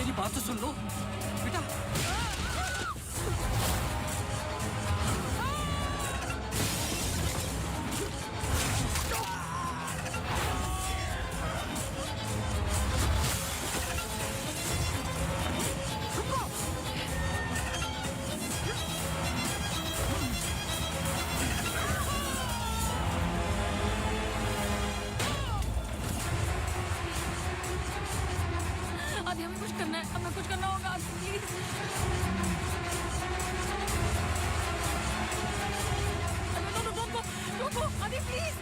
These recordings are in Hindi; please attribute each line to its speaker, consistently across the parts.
Speaker 1: मेरी बात तो सुन लो बेटा।
Speaker 2: आदि हमें कुछ करना है, हमें कुछ करना होगा प्लीज। रोको आदि please.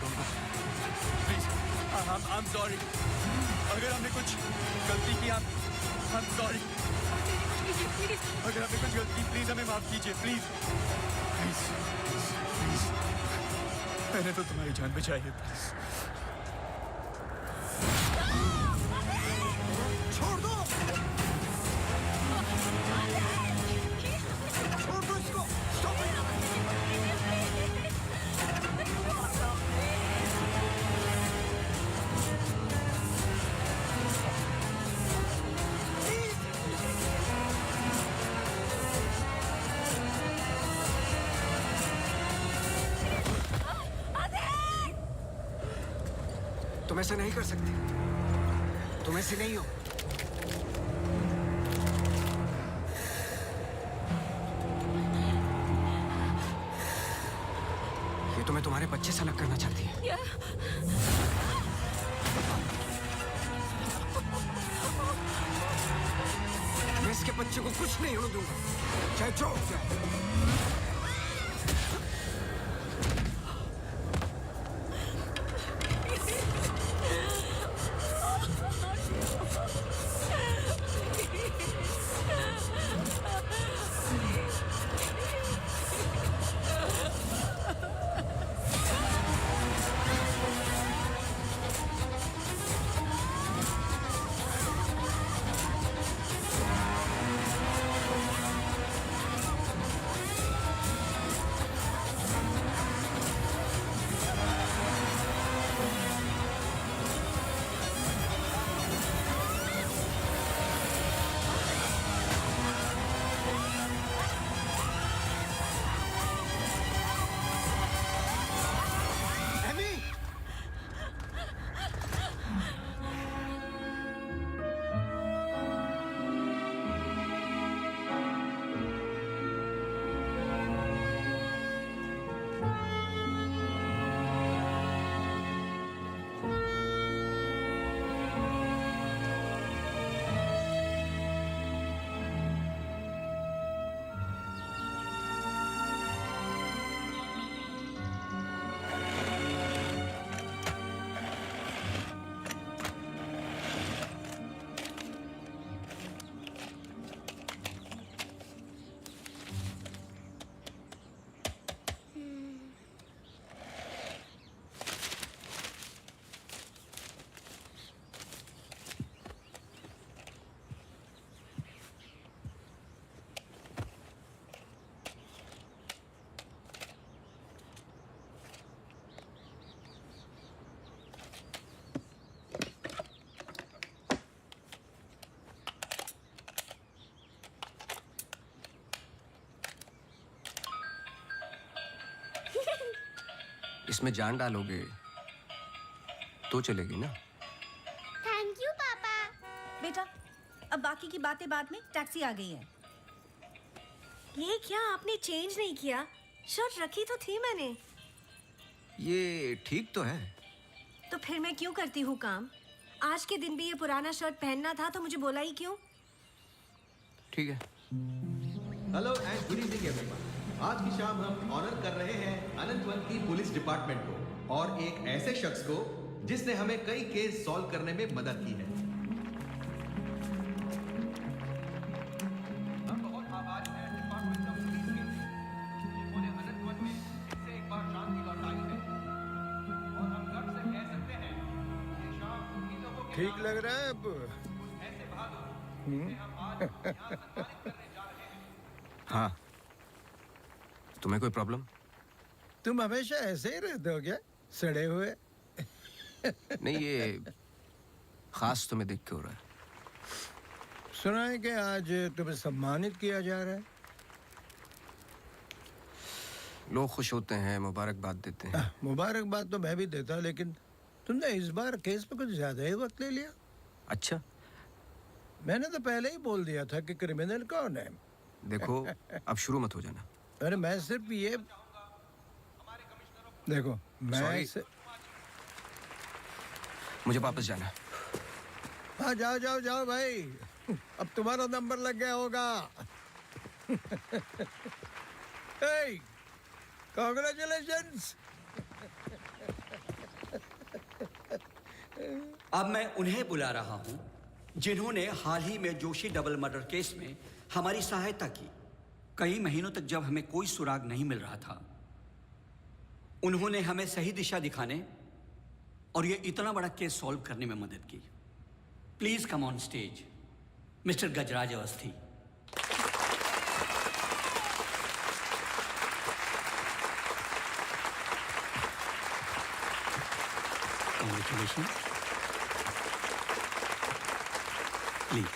Speaker 1: Please I am sorry, अगर हमने कुछ गलती की, आई एम सॉरी। अगर हमने कुछ गलती की प्लीज हमें माफ कीजिए, प्लीज प्लीज प्लीज। मैंने तो तुम्हारी जान बचाई है, प्लीज।
Speaker 3: छोड़ दो, छोड़ दो इसको। Stop it. तुम ऐसा नहीं कर सकते, तुम ऐसे नहीं हो। ये तुम्हें तुम्हारे बच्चे से अलग करना चाहती है। मैं इसके बच्चे को कुछ नहीं होने दूंगा, चाहे जो हो जाए। इसमें जान डालोगे तो चलेगी ना।
Speaker 4: थैंक यू पापा।
Speaker 5: बेटा अब बाकी की बातें बाद में, टैक्सी आ गई है।
Speaker 6: ये क्या आपने चेंज नहीं किया? शर्ट रखी तो थी मैंने।
Speaker 3: ये ठीक तो है।
Speaker 6: तो फिर मैं क्यों करती हूँ काम? आज के दिन भी ये पुराना शर्ट पहनना था तो मुझे बोला ही क्यों?
Speaker 3: ठीक है।
Speaker 7: Hello and good evening everyone. आज की शाम हम ऑनर कर रहे हैं अनंतवन की पुलिस डिपार्टमेंट को और एक ऐसे शख्स को जिसने हमें कई केस सॉल्व करने में मदद की है। हम बहुत आभारी हैं डिपार्टमेंट ऑफ पुलिस के, जिन्होंने अनंतवन में फिर से एक बार शांति लौटाई है और हम गर्व से कह सकते हैं ये शाम उन्हीं लोगों के
Speaker 8: ठीक लग रहा है अब?
Speaker 7: ऐसे बहादुर जिन्हें हम आज यहाँ सम्मानित करने जा रहे हैं।
Speaker 3: हाँ, तुम्हें कोई प्रॉब्लम?
Speaker 8: तुम हमेशा ऐसे ही रहते हो क्या, सड़े हुए?
Speaker 3: नहीं, ये खास तुम्हें देख के हो रहा है।
Speaker 8: सुना है कि आज तुम्हें सम्मानित किया जा रहा है।
Speaker 3: लोग खुश होते हैं, मुबारकबाद देते हैं।
Speaker 8: मुबारकबाद तो मैं भी देता, लेकिन तुमने इस बार केस पे कुछ ज्यादा ही वक्त ले लिया।
Speaker 3: अच्छा,
Speaker 8: मैंने तो पहले ही बोल दिया था कि क्रिमिनल कौन है।
Speaker 3: देखो अब शुरू मत हो जाना।
Speaker 8: अरे मैं सिर्फ ये देखो,
Speaker 3: Sorry. मुझे वापस जाना है।
Speaker 8: हाँ जाओ जाओ जाओ भाई, अब तुम्हारा नंबर लग गया होगा। hey, congratulations!
Speaker 9: अब मैं उन्हें बुला रहा हूं जिन्होंने हाल ही में जोशी डबल मर्डर केस में हमारी सहायता की। कई महीनों तक जब हमें कोई सुराग नहीं मिल रहा था, उन्होंने हमें सही दिशा दिखाने और ये इतना बड़ा केस सॉल्व करने में मदद की। Please come on stage mister Gajraj Awasthi. Congratulations. Please.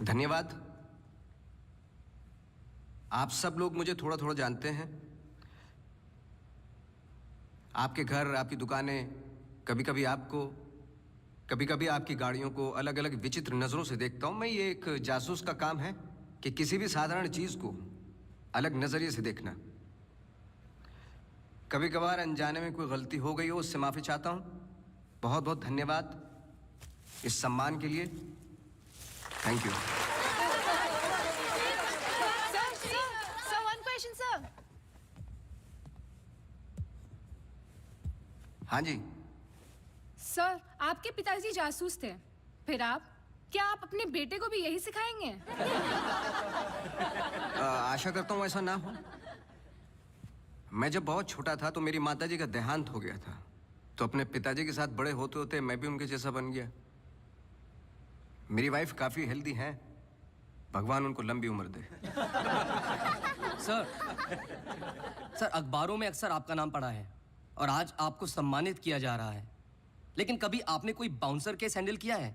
Speaker 3: धन्यवाद। आप सब लोग मुझे थोड़ा थोड़ा जानते हैं। आपके घर, आपकी दुकानें, कभी कभी आपको, कभी कभी आपकी गाड़ियों को अलग अलग विचित्र नजरों से देखता हूं। मैं ये एक जासूस का काम है कि किसी भी साधारण चीज को अलग नजरिए से देखना। कभी कभार अनजाने में कोई गलती हो गई हो, उससे माफी चाहता हूं। बहुत बहुत धन्यवाद इस सम्मान के लिए। Thank you.
Speaker 2: Sir, one question, sir.
Speaker 3: हाँ जी।
Speaker 2: सर, आपके पिताजी जासूस थे, फिर आप? क्या आप अपने बेटे को भी यही सिखाएंगे?
Speaker 3: आशा करता हूँ ऐसा ना हो। मैं जब बहुत छोटा था तो मेरी माताजी का देहांत हो गया था, तो अपने पिताजी के साथ बड़े होते होते मैं भी उनके जैसा बन गया। मेरी वाइफ काफी हेल्दी हैं, भगवान उनको लंबी उम्र दे।
Speaker 10: सर अखबारों में अक्सर आपका नाम पड़ा है और आज आपको सम्मानित किया जा रहा है, लेकिन कभी आपने कोई बाउंसर केस हैंडल किया है?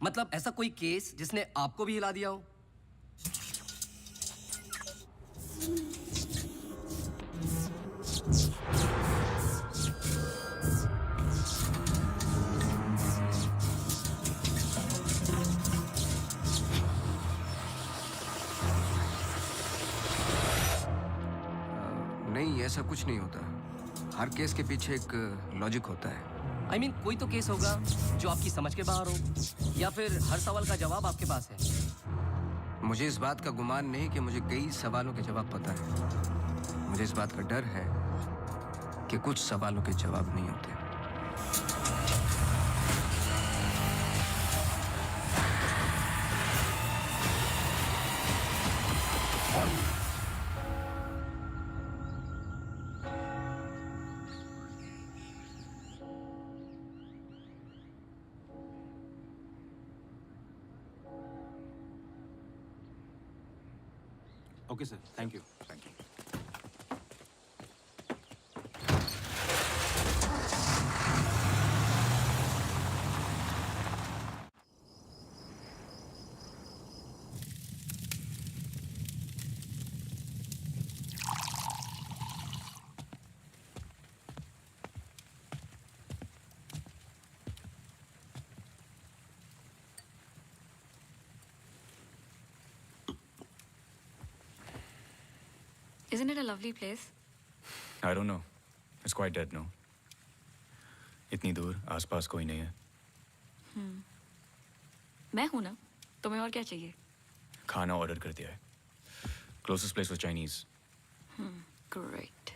Speaker 10: मतलब ऐसा कोई केस जिसने आपको भी हिला दिया हो?
Speaker 3: नहीं, ऐसा कुछ नहीं होता। हर केस के पीछे एक लॉजिक होता है।
Speaker 10: I mean, कोई तो केस होगा जो आपकी समझ के बाहर हो, या फिर हर सवाल का जवाब आपके पास है।
Speaker 3: मुझे इस बात का गुमान नहीं कि मुझे कई सवालों के जवाब पता है। मुझे इस बात का डर है कि कुछ सवालों के जवाब नहीं होते।
Speaker 1: Okay, sir. Thank you. Thank you.
Speaker 2: Isn't it a lovely place?
Speaker 1: I don't know. It's quite dead, no? इतनी दूर, आसपास कोई नहीं है।
Speaker 2: मैं हूं ना, तुम्हें और क्या चाहिए?
Speaker 1: खाना ऑर्डर कर दिया है। Closest place was Chinese.
Speaker 2: Great.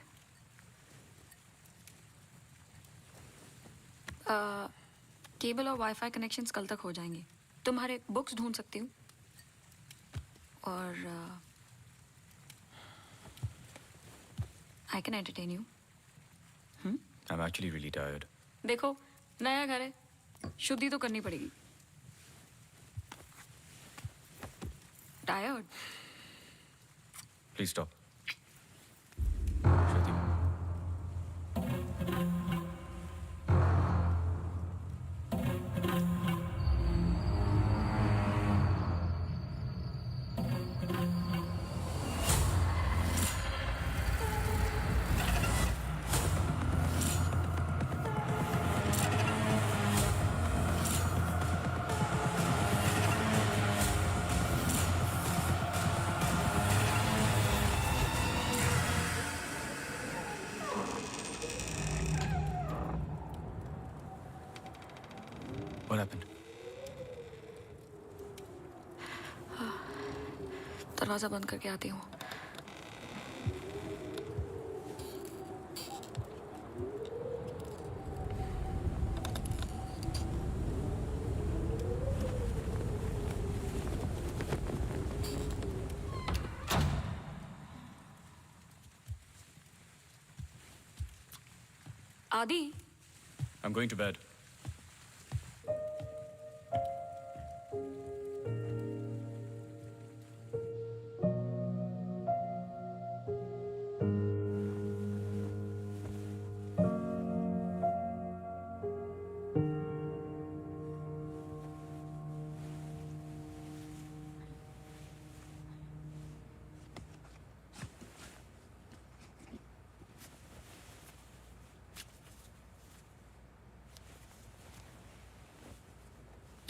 Speaker 2: Cable और वाईफाई कनेक्शंस कल तक हो जाएंगे। तुम्हारे बुक्स ढूंढ सकती हूँ और I can entertain you.
Speaker 1: I'm actually really tired.
Speaker 2: देखो, नया घर है, शुद्धि तो करनी पड़ेगी। Tired?
Speaker 1: Please stop. Shruti. What happened?
Speaker 11: दरवाजा बंद करके आती हूँ. आदि,
Speaker 1: I'm going to bed.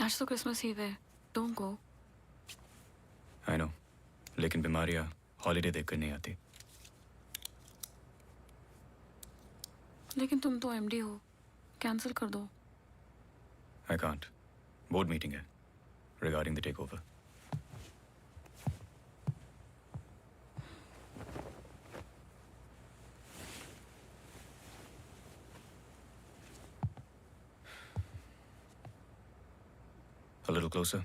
Speaker 11: आज तो क्रिसमस ईव है. Don't go.
Speaker 1: I know. लेकिन बीमारियां हॉलीडे देखकर नहीं आती.
Speaker 11: लेकिन तुम तो एमडी हो. कैंसिल कर दो.
Speaker 1: I can't. बोर्ड मीटिंग है regarding the takeover. A little closer.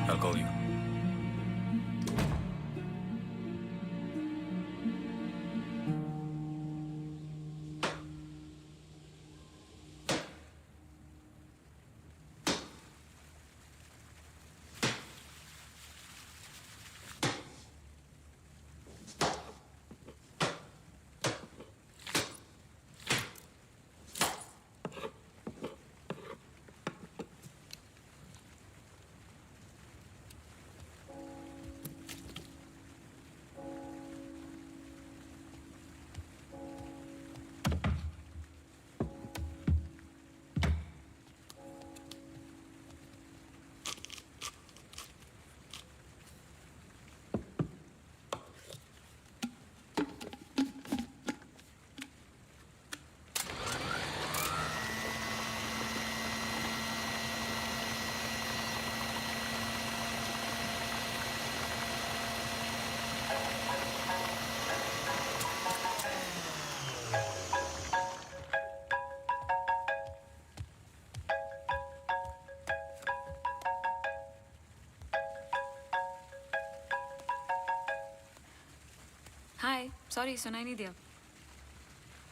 Speaker 1: I'll call you.
Speaker 11: Hi. Sorry, सुनाई नहीं दिया.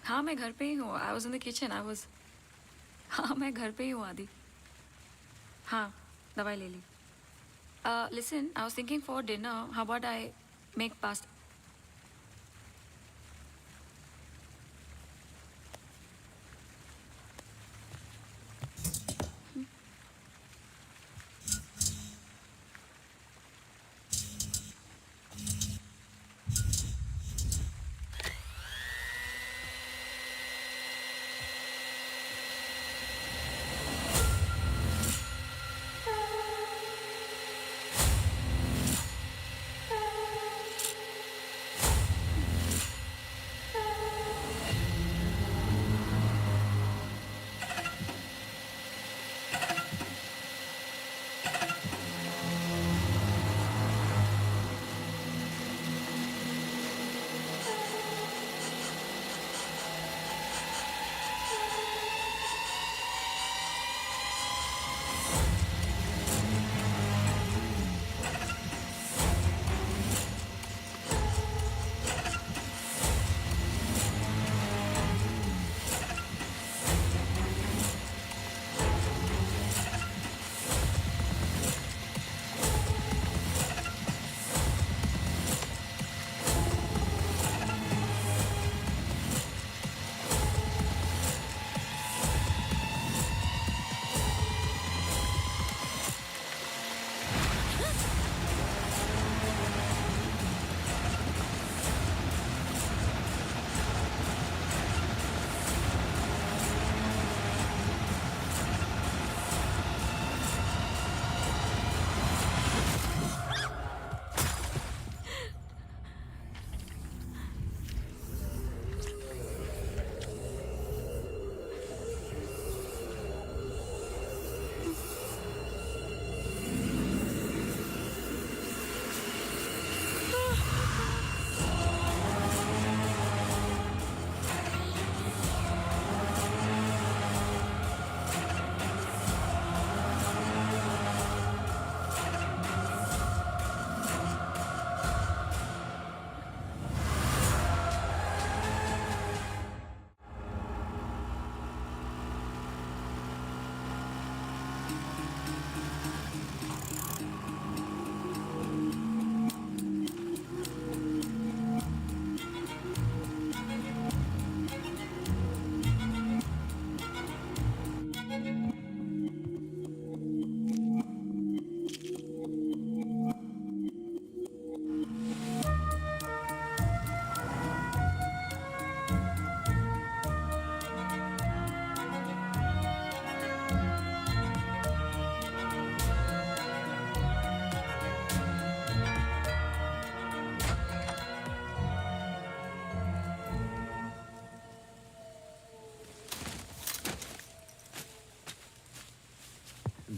Speaker 11: हाँ, मैं घर पे ही हूँ. I was in the kitchen. हाँ, मैं घर पे ही हूँ आदि. हाँ, दवाई ले ली. Listen, I was thinking for dinner how about I make pasta.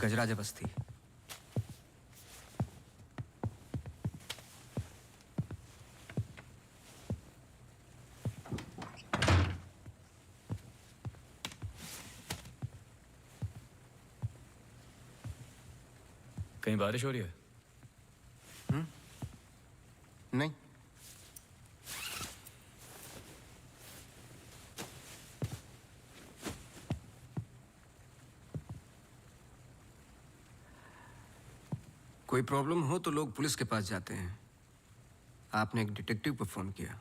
Speaker 3: Gajraj बस्ती।
Speaker 1: कहीं बारिश हो रही है?
Speaker 3: नहीं। कोई प्रॉब्लम हो तो लोग पुलिस के पास जाते हैं। आपने एक डिटेक्टिव को फोन किया।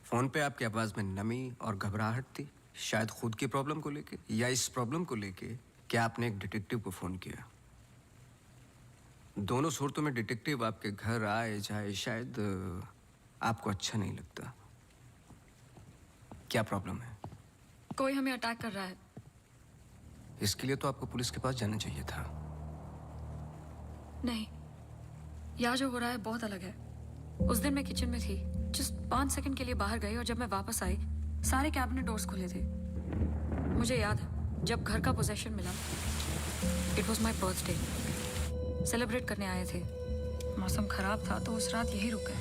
Speaker 3: फोन पे आपकी आवाज में नमी और घबराहट थी, शायद खुद की प्रॉब्लम को लेके या इस प्रॉब्लम को लेके कि आपने एक डिटेक्टिव को फोन किया। दोनों सूरतों में डिटेक्टिव आपके घर आए जाए शायद आपको अच्छा नहीं लगता। क्या प्रॉब्लम है?
Speaker 11: कोई हमें अटैक कर रहा है।
Speaker 3: इसके लिए तो आपको पुलिस के पास जाना चाहिए था।
Speaker 11: नहीं, यहाँ जो हो रहा है बहुत अलग है। उस दिन मैं किचन में थी, जस्ट 5 सेकंड के लिए बाहर गई और जब मैं वापस आई सारे कैबिनेट डोर्स खुले थे। मुझे याद है जब घर का पोजेशन मिला, it was my birthday, celebrate करने आए थे। मौसम खराब था तो उस रात यही रुक गए।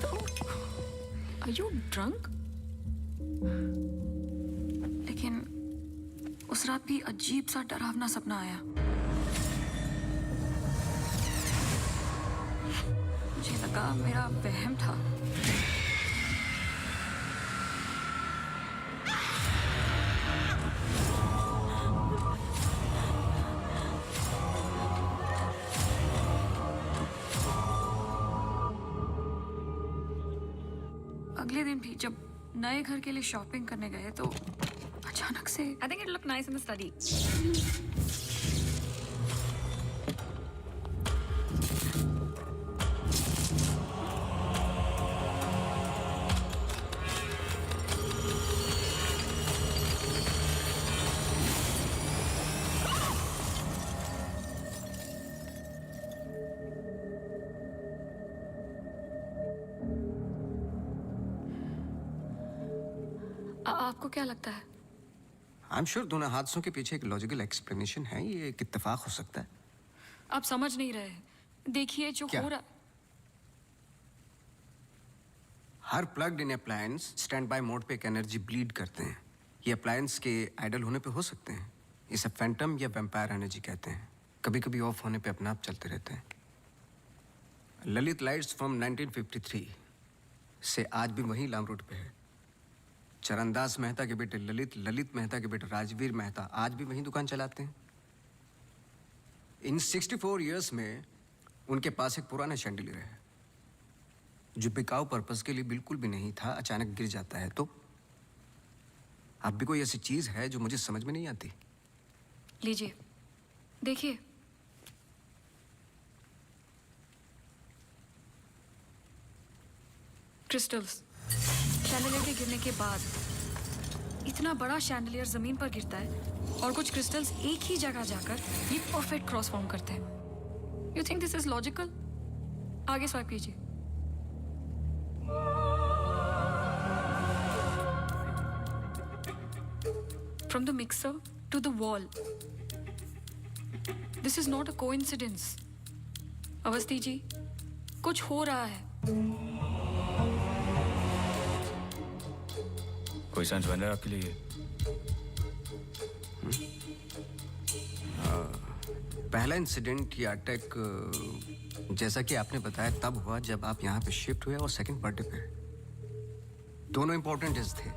Speaker 11: Are you drunk? लेकिन उस रात भी अजीब सा डरावना सपना आया। मुझे लगा मेरा वहम था। अगले दिन भी जब नए घर के लिए शॉपिंग करने गए तो अचानक से I think it look nice in the study. आपको क्या लगता है?
Speaker 3: आई एम श्योर दोनों हादसों के पीछे एक लॉजिकल एक्सप्लेनेशन है। ये एक इत्तेफाक हो सकता है।
Speaker 11: आप समझ नहीं रहे हैं। देखिए जो
Speaker 3: क्या?
Speaker 11: हो रहा।
Speaker 3: हर plugged in appliance standby mode पे एक एनर्जी ब्लीड करते हैं। ये अप्लायंस के आइडल होने पे हो सकते हैं। इसे फैंटम या वैम्पायर एनर्जी कहते हैं। कभी कभी ऑफ होने पे अपने आप चलते रहते हैं। ललित लाइट्स फ्रॉम 1953 से आज भी वही लामरूट पे है। चरणदास मेहता के बेटे ललित, ललित मेहता के बेटे राजवीर मेहता आज भी वही दुकान चलाते हैं। इन 64 इयर्स में उनके पास एक पुराना शैंडिलियर है जो बिकाऊ पर्पस के लिए बिल्कुल भी नहीं था, अचानक गिर जाता है। तो अब भी कोई ऐसी चीज है जो मुझे समझ में नहीं आती।
Speaker 11: लीजिए देखिए। क्रिस्टल्स। शैंडलियर के गिरने के बाद इतना बड़ा शैंडलियर जमीन पर गिरता है और कुछ क्रिस्टल्स एक ही जगह जाकर ये परफेक्ट क्रॉस फॉर्म करते हैं। You think this is logical? आगे स्वाइप कीजिए। From the mixer to the wall. This is not a coincidence. Awasthi ji, कुछ हो रहा है।
Speaker 1: कोई सेंस बन रहा है आपके लिए?
Speaker 3: पहला इंसिडेंट या अटैक जैसा कि आपने बताया तब हुआ जब आप यहाँ पे शिफ्ट हुए और सेकंड बर्थडे पे। दोनों इंपॉर्टेंट डेज थे।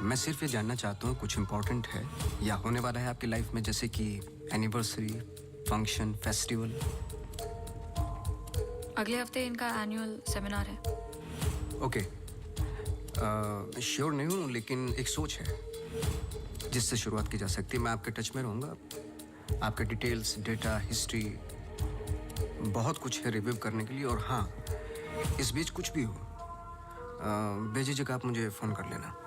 Speaker 3: मैं सिर्फ ये जानना चाहता हूँ कुछ इंपॉर्टेंट है या होने वाला है आपकी लाइफ में, जैसे कि एनिवर्सरी, फंक्शन, फेस्टिवल।
Speaker 11: अगले हफ्ते इनका एनुअल सेमिनार है।
Speaker 3: ओके, श्योर नहीं हूँ लेकिन एक सोच है जिससे शुरुआत की जा सकती है। मैं आपके टच में रहूँगा। आपके डिटेल्स, डेटा, हिस्ट्री बहुत कुछ है रिव्यू करने के लिए। और हाँ, इस बीच कुछ भी हो बेझिझक आप मुझे फ़ोन कर लेना।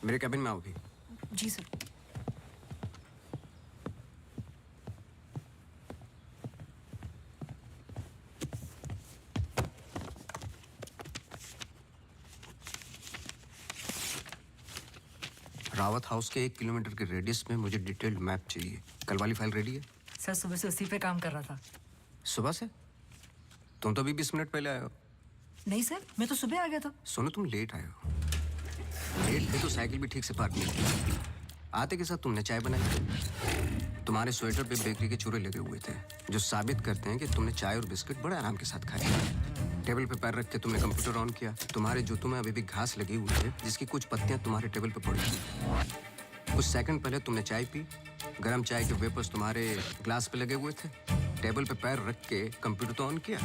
Speaker 3: मेरे कैबिन में आओगी?
Speaker 5: जी सर।
Speaker 3: रावत हाउस के 1 किलोमीटर के रेडियस में मुझे डिटेल्ड मैप चाहिए। कल वाली फाइल रेडी है?
Speaker 5: सर सुबह से उसी पे काम कर रहा था।
Speaker 3: सुबह से? तुम तो अभी 20 मिनट पहले आए हो।
Speaker 5: नहीं सर, मैं तो सुबह आ गया था।
Speaker 3: सुनो, तुम लेट आए हो। लेट थे तो साइकिल भी ठीक से पार्क नहीं की। आते के साथ तुमने चाय बनाई। तुम्हारे स्वेटर पे बेकरी के चूरे लगे हुए थे जो साबित करते हैं कि तुमने चाय और बिस्किट बड़े आराम के साथ खाए। टेबल पे पैर रख के तुमने कंप्यूटर ऑन किया। तुम्हारे जूतों में अभी भी घास लगी हुई है जिसकी कुछ पत्तियां तुम्हारे टेबल पे पड़ी थी। कुछ सेकंड पहले तुमने चाय पी। गर्म चाय के वेपर्स तुम्हारे ग्लास पे लगे हुए थे। टेबल पे पैर रख के कंप्यूटर तो ऑन किया,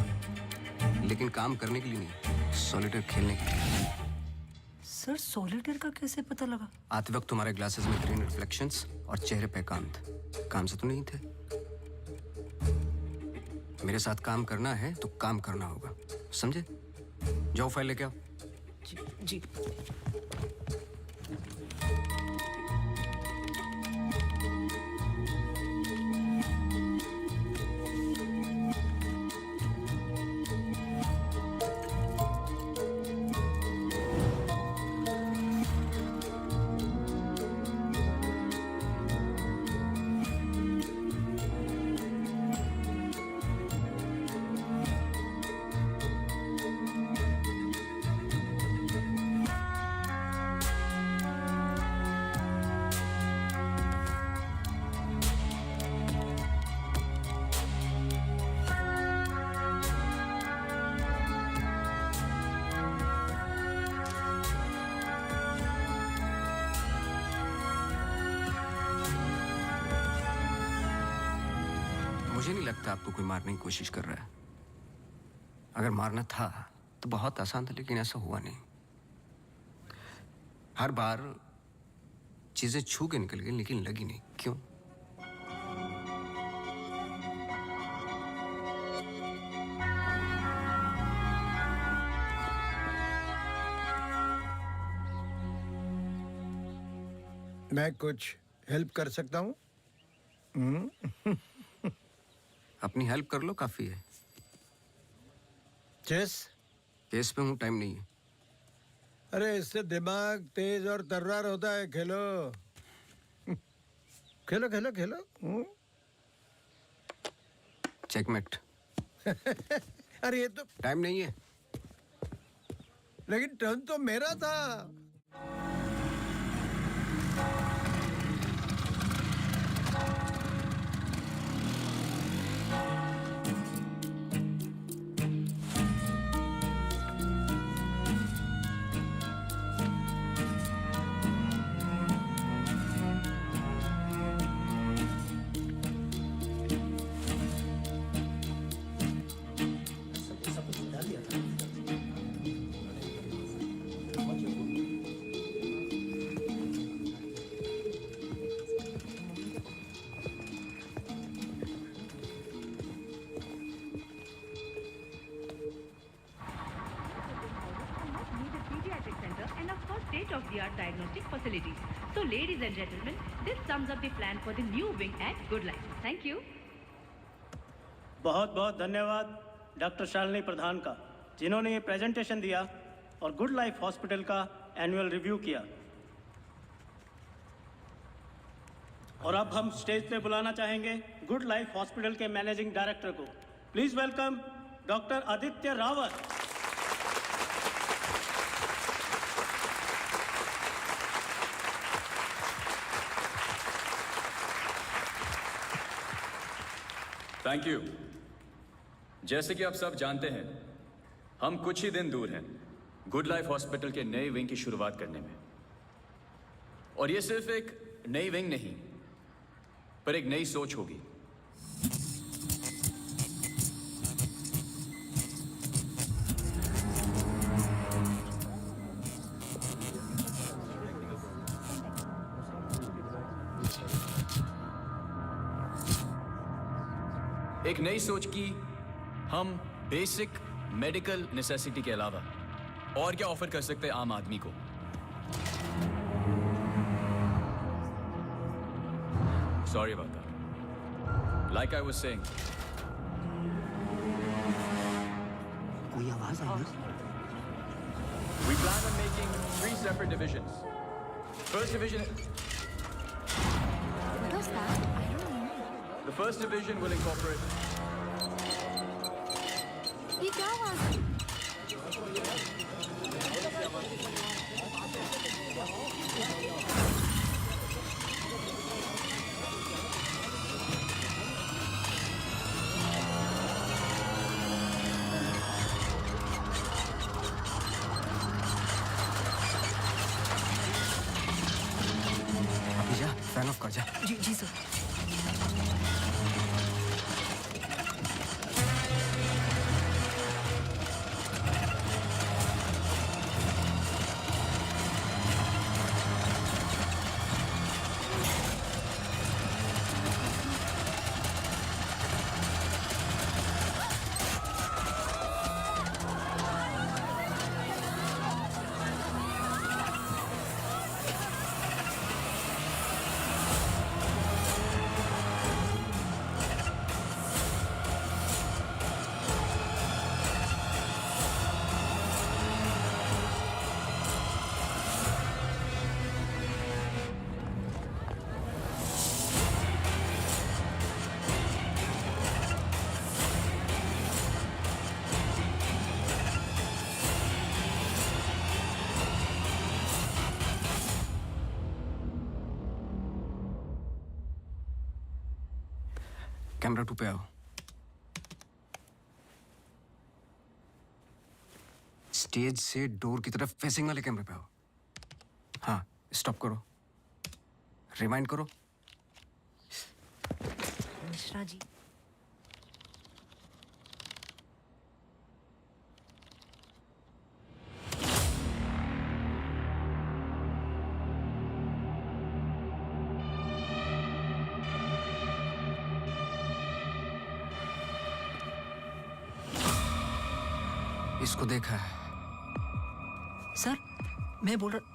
Speaker 3: लेकिन काम करने के लिए नहीं, सॉलिटेयर खेलने के लिए।
Speaker 5: सर सॉलिटेयर का कैसे पता लगा?
Speaker 3: आते वक्त तुम्हारे ग्लासेस में ग्रीन रिफ्लेक्शंस और चेहरे पे काम से तो नहीं थे। मेरे साथ काम करना है तो काम करना होगा, समझे? जाओ फाइल लेके आओ।
Speaker 5: जी।
Speaker 3: मुझे नहीं लगता आपको कोई मारने की कोशिश कर रहा है। अगर मारना था तो बहुत आसान था, लेकिन ऐसा हुआ नहीं। हर बार चीजें छू के निकल गई लेकिन लगी नहीं। क्यों?
Speaker 8: मैं कुछ हेल्प कर सकता हूँ?
Speaker 3: अपनी हेल्प कर लो, काफी है।
Speaker 8: चेस?
Speaker 3: केस पे हूँ, टाइम नहीं है।
Speaker 8: अरे इससे दिमाग तेज और तर्रार होता है। खेलो खेलो खेलो खेलो।
Speaker 3: चेकमेट।
Speaker 8: अरे ये तो
Speaker 3: टाइम नहीं है।
Speaker 8: लेकिन टर्न तो मेरा था।
Speaker 12: state-of-the-art diagnostic facilities. So, ladies and gentlemen, this sums up the plan for the new wing at Good Life. Thank you.
Speaker 13: बहुत बहुत धन्यवाद डॉक्टर शालिनी प्रधान का, जिन्होंने ये प्रेजेंटेशन दिया और गुड लाइफ हॉस्पिटल का एनुअल रिव्यू किया। और अब हम स्टेज पे बुलाना चाहेंगे गुड लाइफ हॉस्पिटल के मैनेजिंग डायरेक्टर को। Please welcome doctor Aditya Rawat.
Speaker 14: Thank you. जैसे कि आप सब जानते हैं, हम कुछ ही दिन दूर हैं गुड लाइफ हॉस्पिटल के नए विंग की शुरुआत करने में। और ये सिर्फ एक नई विंग नहीं, पर एक नई सोच होगी। एक नई सोच की हम बेसिक मेडिकल नेसेसिटी के अलावा और क्या ऑफर कर सकते हैं आम आदमी को। Sorry about that. Like I was saying.
Speaker 10: कोई आवाज आई ना?
Speaker 14: We plan on making 3 separate divisions. First division.
Speaker 2: What was that? I don't know.
Speaker 14: The first division will incorporate.
Speaker 2: ये क्या आवाज है?
Speaker 3: अभी जा, फैन ऑफ कर जा।
Speaker 6: जी जी सर।
Speaker 3: कैमरा 2 पे आओ। स्टेज से डोर की तरफ फेसिंग वाले कैमरे पे आओ। हाँ, स्टॉप करो, रिवाइंड करो।
Speaker 6: मिश्रा जी।
Speaker 3: इसको देखा है?
Speaker 6: सर मैं बोल रहा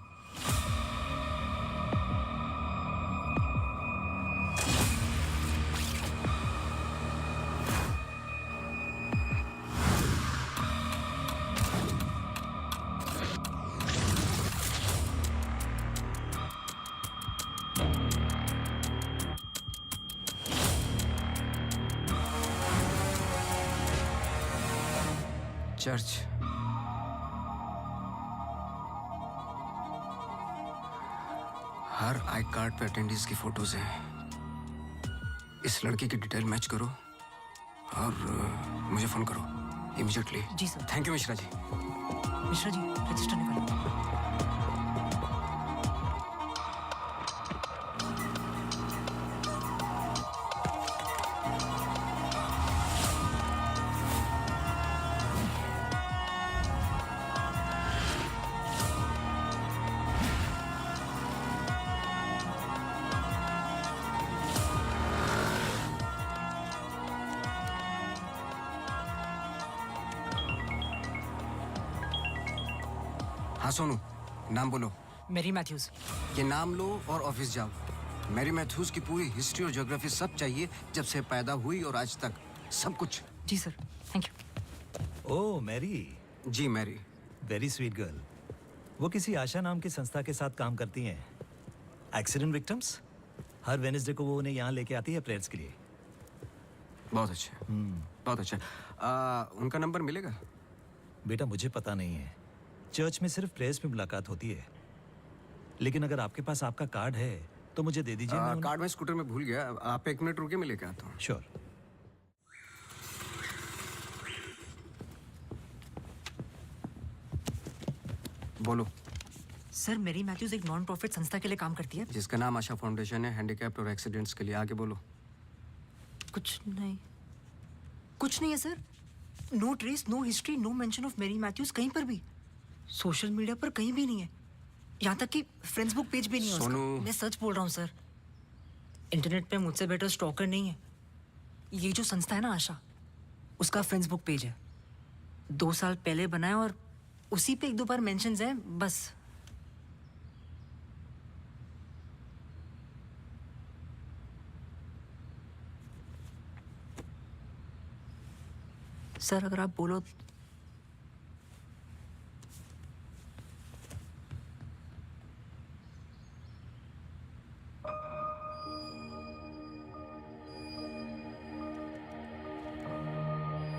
Speaker 3: चर्च। हर आई कार्ड पे अटेंडेंस की फोटोज हैं। इस लड़के की डिटेल मैच करो और मुझे फोन करो इमीडिएटली।
Speaker 6: जी sir.
Speaker 3: Thank you Mishra ji.
Speaker 6: Mishra ji register निकालो।
Speaker 3: हाँ सोनू, नाम बोलो।
Speaker 6: Mary Matthews.
Speaker 3: ये नाम लो और ऑफिस जाओ। मैरी मैथ्यूज की पूरी हिस्ट्री और ज्योग्राफी सब चाहिए, जब से पैदा हुई और आज तक सब कुछ।
Speaker 6: जी sir, thank you.
Speaker 15: Oh Mary.
Speaker 3: जी मैरी।
Speaker 15: Very sweet girl. वो किसी आशा नाम की संस्था के साथ काम करती हैं। Accident victims. हर वेडनेसडे को वो उन्हें यहाँ लेके आती है प्रेयर्स के लिए।
Speaker 3: बहुत अच्छा, बहुत अच्छा। उनका नंबर मिलेगा?
Speaker 15: बेटा मुझे पता नहीं है, चर्च में सिर्फ प्रेयर्स में मुलाकात होती है। लेकिन अगर आपके पास आपका कार्ड है तो मुझे दे दीजिए।
Speaker 3: कार्ड मैं स्कूटर में भूल गया, आप 1 मिनट रुकिए, मैं लेके आता हूँ।
Speaker 15: श्योर।
Speaker 3: बोलो।
Speaker 6: सर मैरी मैथ्यूज एक नॉन प्रॉफिट संस्था के लिए काम करती है
Speaker 3: जिसका नाम आशा फाउंडेशन है, हैंडीकैप्ड और एक्सीडेंट्स के लिए। आगे बोलो।
Speaker 6: कुछ नहीं, कुछ नहीं है sir. No trace, no history, no mention of Mary Matthews कहीं पर भी। सोशल मीडिया पर कहीं भी नहीं है, यहाँ तक कि फेसबुक पेज भी नहीं है उसका। मैं सच बोल रहा हूँ सर, इंटरनेट पे मुझसे बेटर स्टॉकर नहीं है। ये जो संस्था है ना आशा, उसका फेसबुक पेज है, 2 साल पहले बना है और उसी पे 1-2 बार मेंशंस हैं बस। सर अगर आप बोलो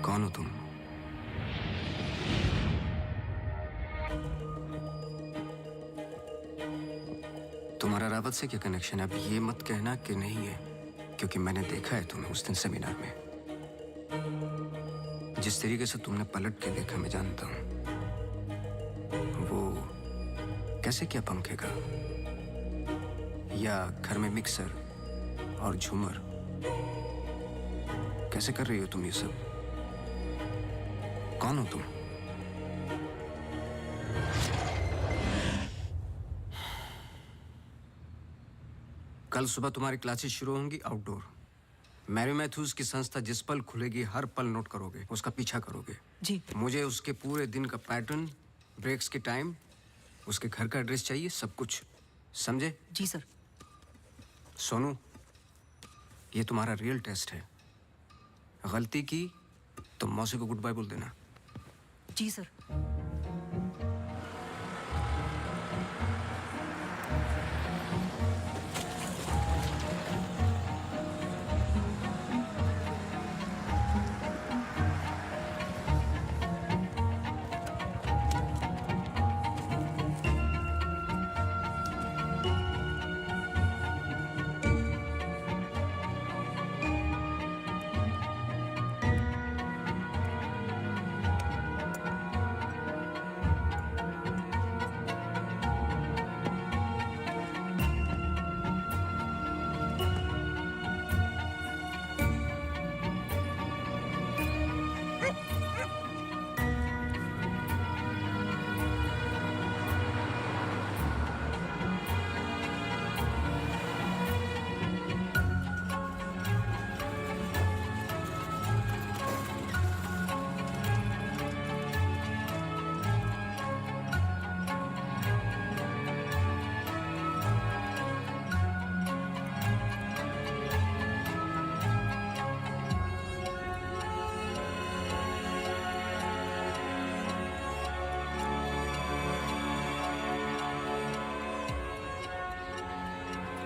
Speaker 3: कौन हो तुम? तुम्हारा रावत से क्या कनेक्शन है? अब ये मत कहना कि नहीं है, क्योंकि मैंने देखा है तुम्हें उस दिन सेमिनार में। जिस तरीके से तुमने पलट के देखा मैं जानता हूं। वो कैसे क्या पंखेगा, या घर में मिक्सर और झूमर कैसे कर रही हो तुम ये सब? कौन हो तुम? कल सुबह तुम्हारी क्लासेस शुरू होंगी आउटडोर। मैरी मैथ्यूज की संस्था जिस पल खुलेगी हर पल नोट करोगे, उसका पीछा करोगे।
Speaker 6: जी।
Speaker 3: मुझे उसके पूरे दिन का पैटर्न, ब्रेक्स के टाइम, उसके घर का एड्रेस चाहिए, सब कुछ। समझे?
Speaker 6: जी सर।
Speaker 3: सोनू, ये तुम्हारा रियल टेस्ट है। गलती की तो मौसी को गुड बाय बोल देना।
Speaker 6: जी sir.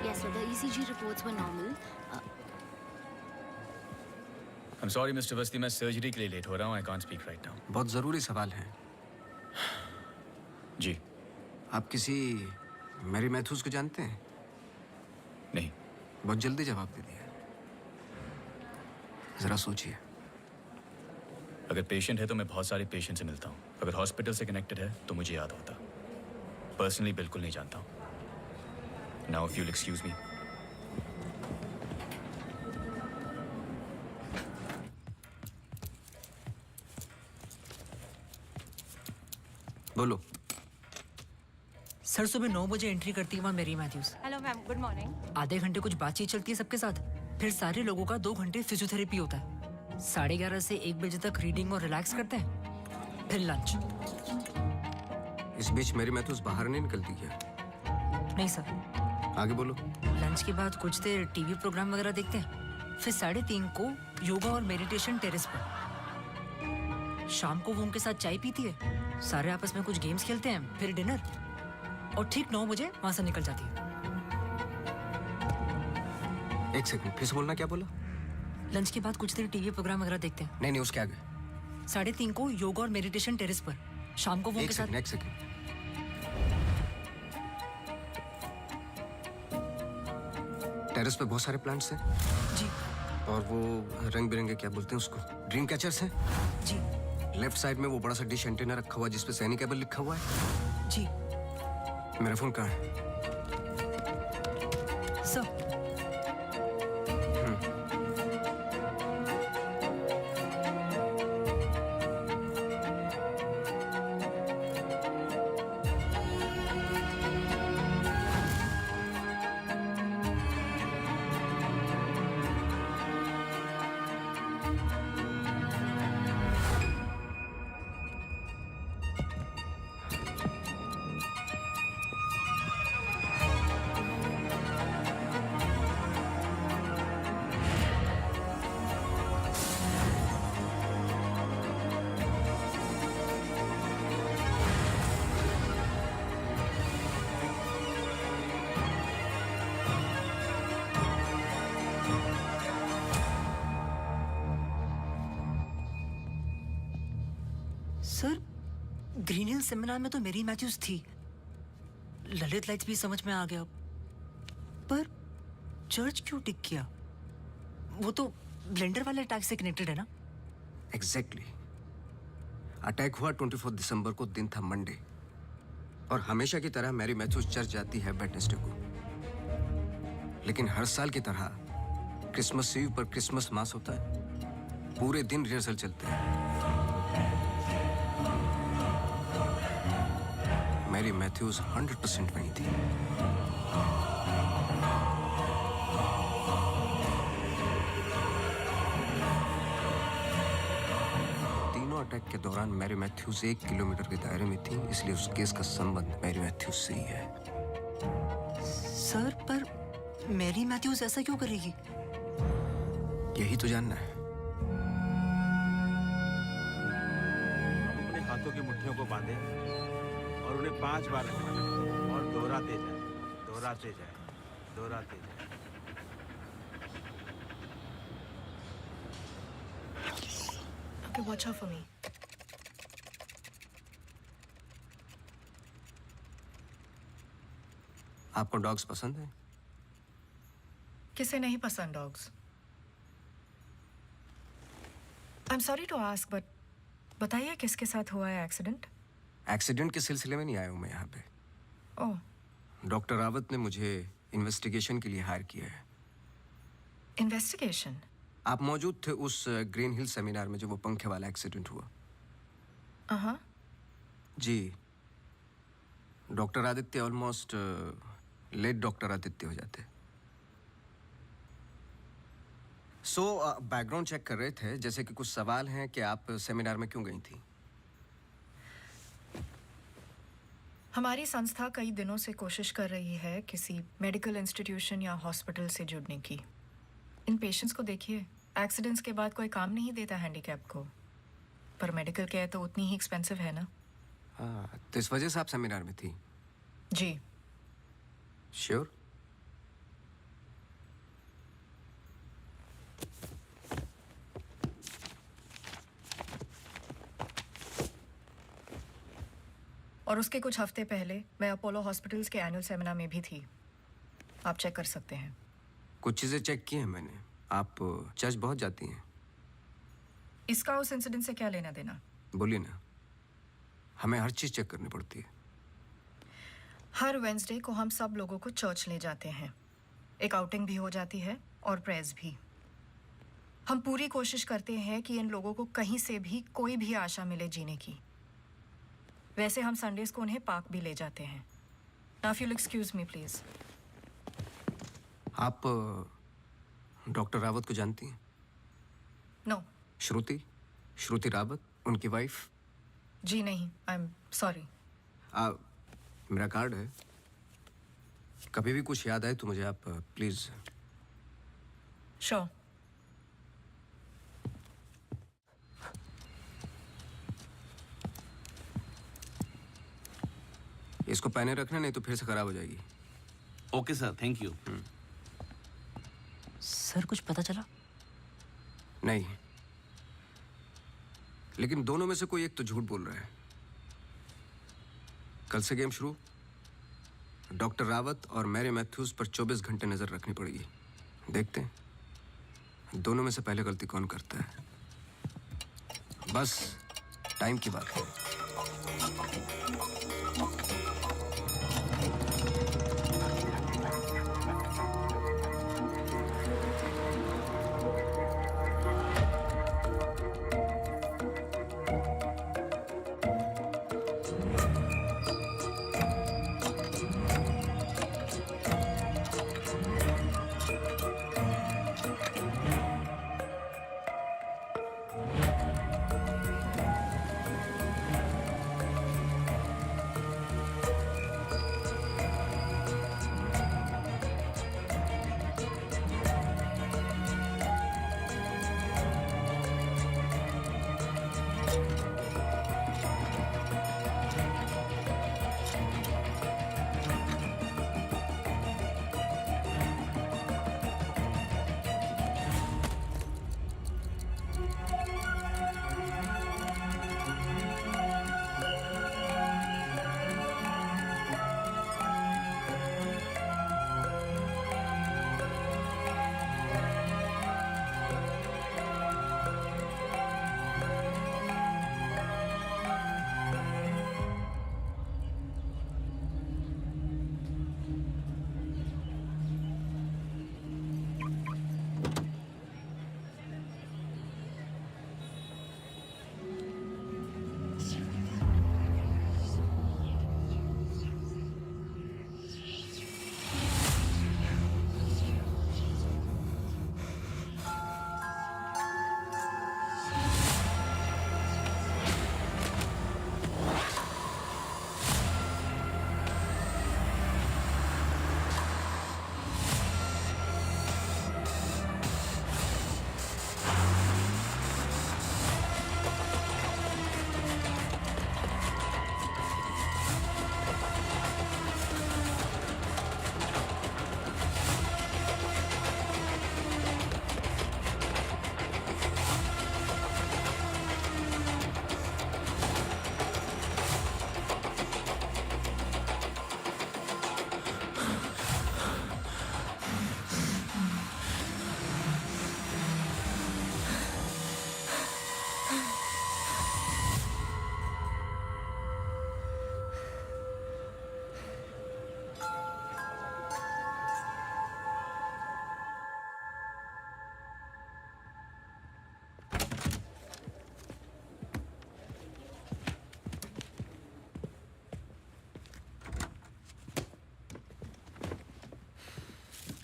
Speaker 16: Yes, so the ECG reports were normal.
Speaker 14: I'm sorry, Mr. Vasti, मैं सर्जरी के लिए लेट हो रहा हूँ। I can't speak right now.
Speaker 3: बहुत जरूरी सवाल है।
Speaker 14: जी।
Speaker 3: आप किसी मैरी मैथ्यूज को जानते हैं?
Speaker 14: नहीं।
Speaker 3: बहुत जल्दी जवाब दे दिया। जरा सोचिए।
Speaker 14: अगर पेशेंट है तो मैं बहुत सारे पेशेंट से मिलता हूँ। अगर हॉस्पिटल से कनेक्टेड है तो मुझे याद होता। पर्सनली बिल्कुल नहीं जानता हूँ। Now, if you'll excuse me.
Speaker 3: बोलो।
Speaker 6: सर सुबह 9 बजे एंट्री करती है वहाँ Mary Matthews.
Speaker 5: Hello ma'am, good morning.
Speaker 6: आधे घंटे कुछ बातचीत चलती है सबके साथ, फिर सारे लोगों का 2 घंटे फिजियोथेरेपी होता है। 11:30 से 1 बजे तक रीडिंग और रिलैक्स करते हैं, फिर लंच।
Speaker 3: इस बीच मेरी मैथ्यूज बाहर नहीं निकलती क्या?
Speaker 6: नहीं सर।
Speaker 3: आगे बोलो।
Speaker 6: लंच के बाद कुछ देर टीवी प्रोग्राम वगैरह देखते हैं, फिर 3:30 को योगा और मेडिटेशन टेरेस पर। शाम को वो उनके साथ चाय पीती है, सारे आपस में कुछ गेम्स खेलते हैं, फिर डिनर, और ठीक 9 बजे वहां से निकल जाती है।
Speaker 3: 1 सेकंड, फिर से बोलना, क्या बोला?
Speaker 6: लंच के बाद कुछ देर टीवी प्रोग्राम वगैरह देखते हैं।
Speaker 3: नहीं, उसके आगे।
Speaker 6: 3:30 को योगा और मेडिटेशन टेरेस पर। शाम को वो उनके साथ।
Speaker 3: एक सेकंड। टेरेस पे बहुत सारे प्लांट्स हैं।
Speaker 6: जी।
Speaker 3: और वो रंग बिरंगे, क्या बोलते हैं उसको, ड्रीम कैचर्स हैं।
Speaker 6: जी।
Speaker 3: लेफ्ट साइड में वो बड़ा सा डिश एंटीना रखा हुआ है जिसपे सैनी केबल लिखा हुआ है।
Speaker 6: जी।
Speaker 3: मेरा फोन कहाँ है?
Speaker 6: सर। ग्रीन हिल सेमिनार में तो मेरी मैथ्यूज थी, ललित लाइट्स भी समझ में आ गया, पर चर्च क्यों टिक किया? वो तो ब्लेंडर वाले अटैक से कनेक्टेड है ना?
Speaker 3: एग्जैक्टली। अटैक हुआ 24 दिसंबर को, दिन था मंडे, और हमेशा की तरह मैरी मैथ्यूज चर्च जाती है वेडनेसडे को। लेकिन हर साल की तरह क्रिसमस ईव पर क्रिसमस मास होता है, पूरे दिन रिहर्सल चलते हैं। मैरी मैथ्यूज 100% वहीं थी। तीनों अटैक के दौरान मैरी मैथ्यूज 1 किलोमीटर के दायरे में थी, इसलिए उस केस का संबंध मैरी मैथ्यूज से ही है।
Speaker 6: सर, पर मैरी मैथ्यूज ऐसा क्यों करेगी?
Speaker 3: यही तो जानना है।
Speaker 17: अपने हाथों की मुट्ठियों को बांधे और उन्हें 5 बार रखना और दोहराते जाए, दोहराते जाए, दोहराते जाए।
Speaker 6: Okay, watch out for me.
Speaker 3: आपको डॉग्स पसंद है?
Speaker 18: किसे नहीं पसंद dogs? I am sorry to ask, but बताइए किसके साथ हुआ है एक्सीडेंट?
Speaker 3: एक्सीडेंट के सिलसिले में नहीं आया हूं मैं यहाँ पे।
Speaker 18: ओह,
Speaker 3: डॉक्टर रावत ने मुझे इन्वेस्टिगेशन के लिए हायर किया है।
Speaker 18: इन्वेस्टिगेशन?
Speaker 3: आप मौजूद थे उस ग्रीन हिल सेमिनार में जब वो पंखे वाला एक्सीडेंट हुआ?
Speaker 18: हाँ।
Speaker 3: जी। Doctor Aditya almost late doctor Aditya हो जाते। सो बैकग्राउंड चेक कर रहे थे, जैसे कि कुछ सवाल हैं कि आप सेमिनार में क्यों गई थी?
Speaker 18: हमारी संस्था कई दिनों से कोशिश कर रही है किसी मेडिकल इंस्टीट्यूशन या हॉस्पिटल से जुड़ने की। इन पेशेंट्स को देखिए, एक्सीडेंट्स के बाद कोई काम नहीं देता हैंडीकैप को, पर मेडिकल केयर तो उतनी ही एक्सपेंसिव है ना।
Speaker 3: हाँ, तो इस वजह से आप सेमिनार में थी?
Speaker 18: जी।
Speaker 3: श्योर?
Speaker 18: और उसके कुछ हफ्ते पहले मैं अपोलो हॉस्पिटल्स के एनुअल सेमिनार में भी थी, आप चेक कर सकते हैं।
Speaker 3: कुछ चीज़ें चेक की हैं मैंने। आप चर्च बहुत जाती हैं।
Speaker 18: इसका उस इंसिडेंट से क्या लेना देना?
Speaker 3: बोलिए ना, हमें हर चीज़ चेक करनी पड़ती है।
Speaker 18: हर वेंसडे को हम सब लोगों को चर्च ले जाते हैं, एक आउटिंग भी हो जाती है और प्रेयर्स भी। हम पूरी कोशिश करते हैं कि इन लोगों को कहीं से भी कोई भी आशा मिले जीने की। वैसे हम संडेज को उन्हें पार्क भी ले जाते हैं। Now if you'll excuse me please।
Speaker 3: आप डॉक्टर रावत को जानती हैं?
Speaker 18: नो।
Speaker 3: श्रुति रावत, उनकी वाइफ?
Speaker 18: जी नहीं, आई एम सॉरी।
Speaker 3: मेरा कार्ड है, कभी भी कुछ याद आए तो मुझे आप प्लीज।
Speaker 18: श्योर।
Speaker 3: इसको पहने रखना, नहीं तो फिर से खराब हो जाएगी।
Speaker 19: Okay sir, thank you.
Speaker 6: Sir, कुछ पता चला?
Speaker 3: नहीं, लेकिन दोनों में से कोई एक तो झूठ बोल रहा है। कल से गेम शुरू। डॉक्टर रावत और मैरी मैथ्यूज पर 24 घंटे नजर रखनी पड़ेगी। देखते हैं दोनों में से पहले गलती कौन करता है। बस टाइम की बात है।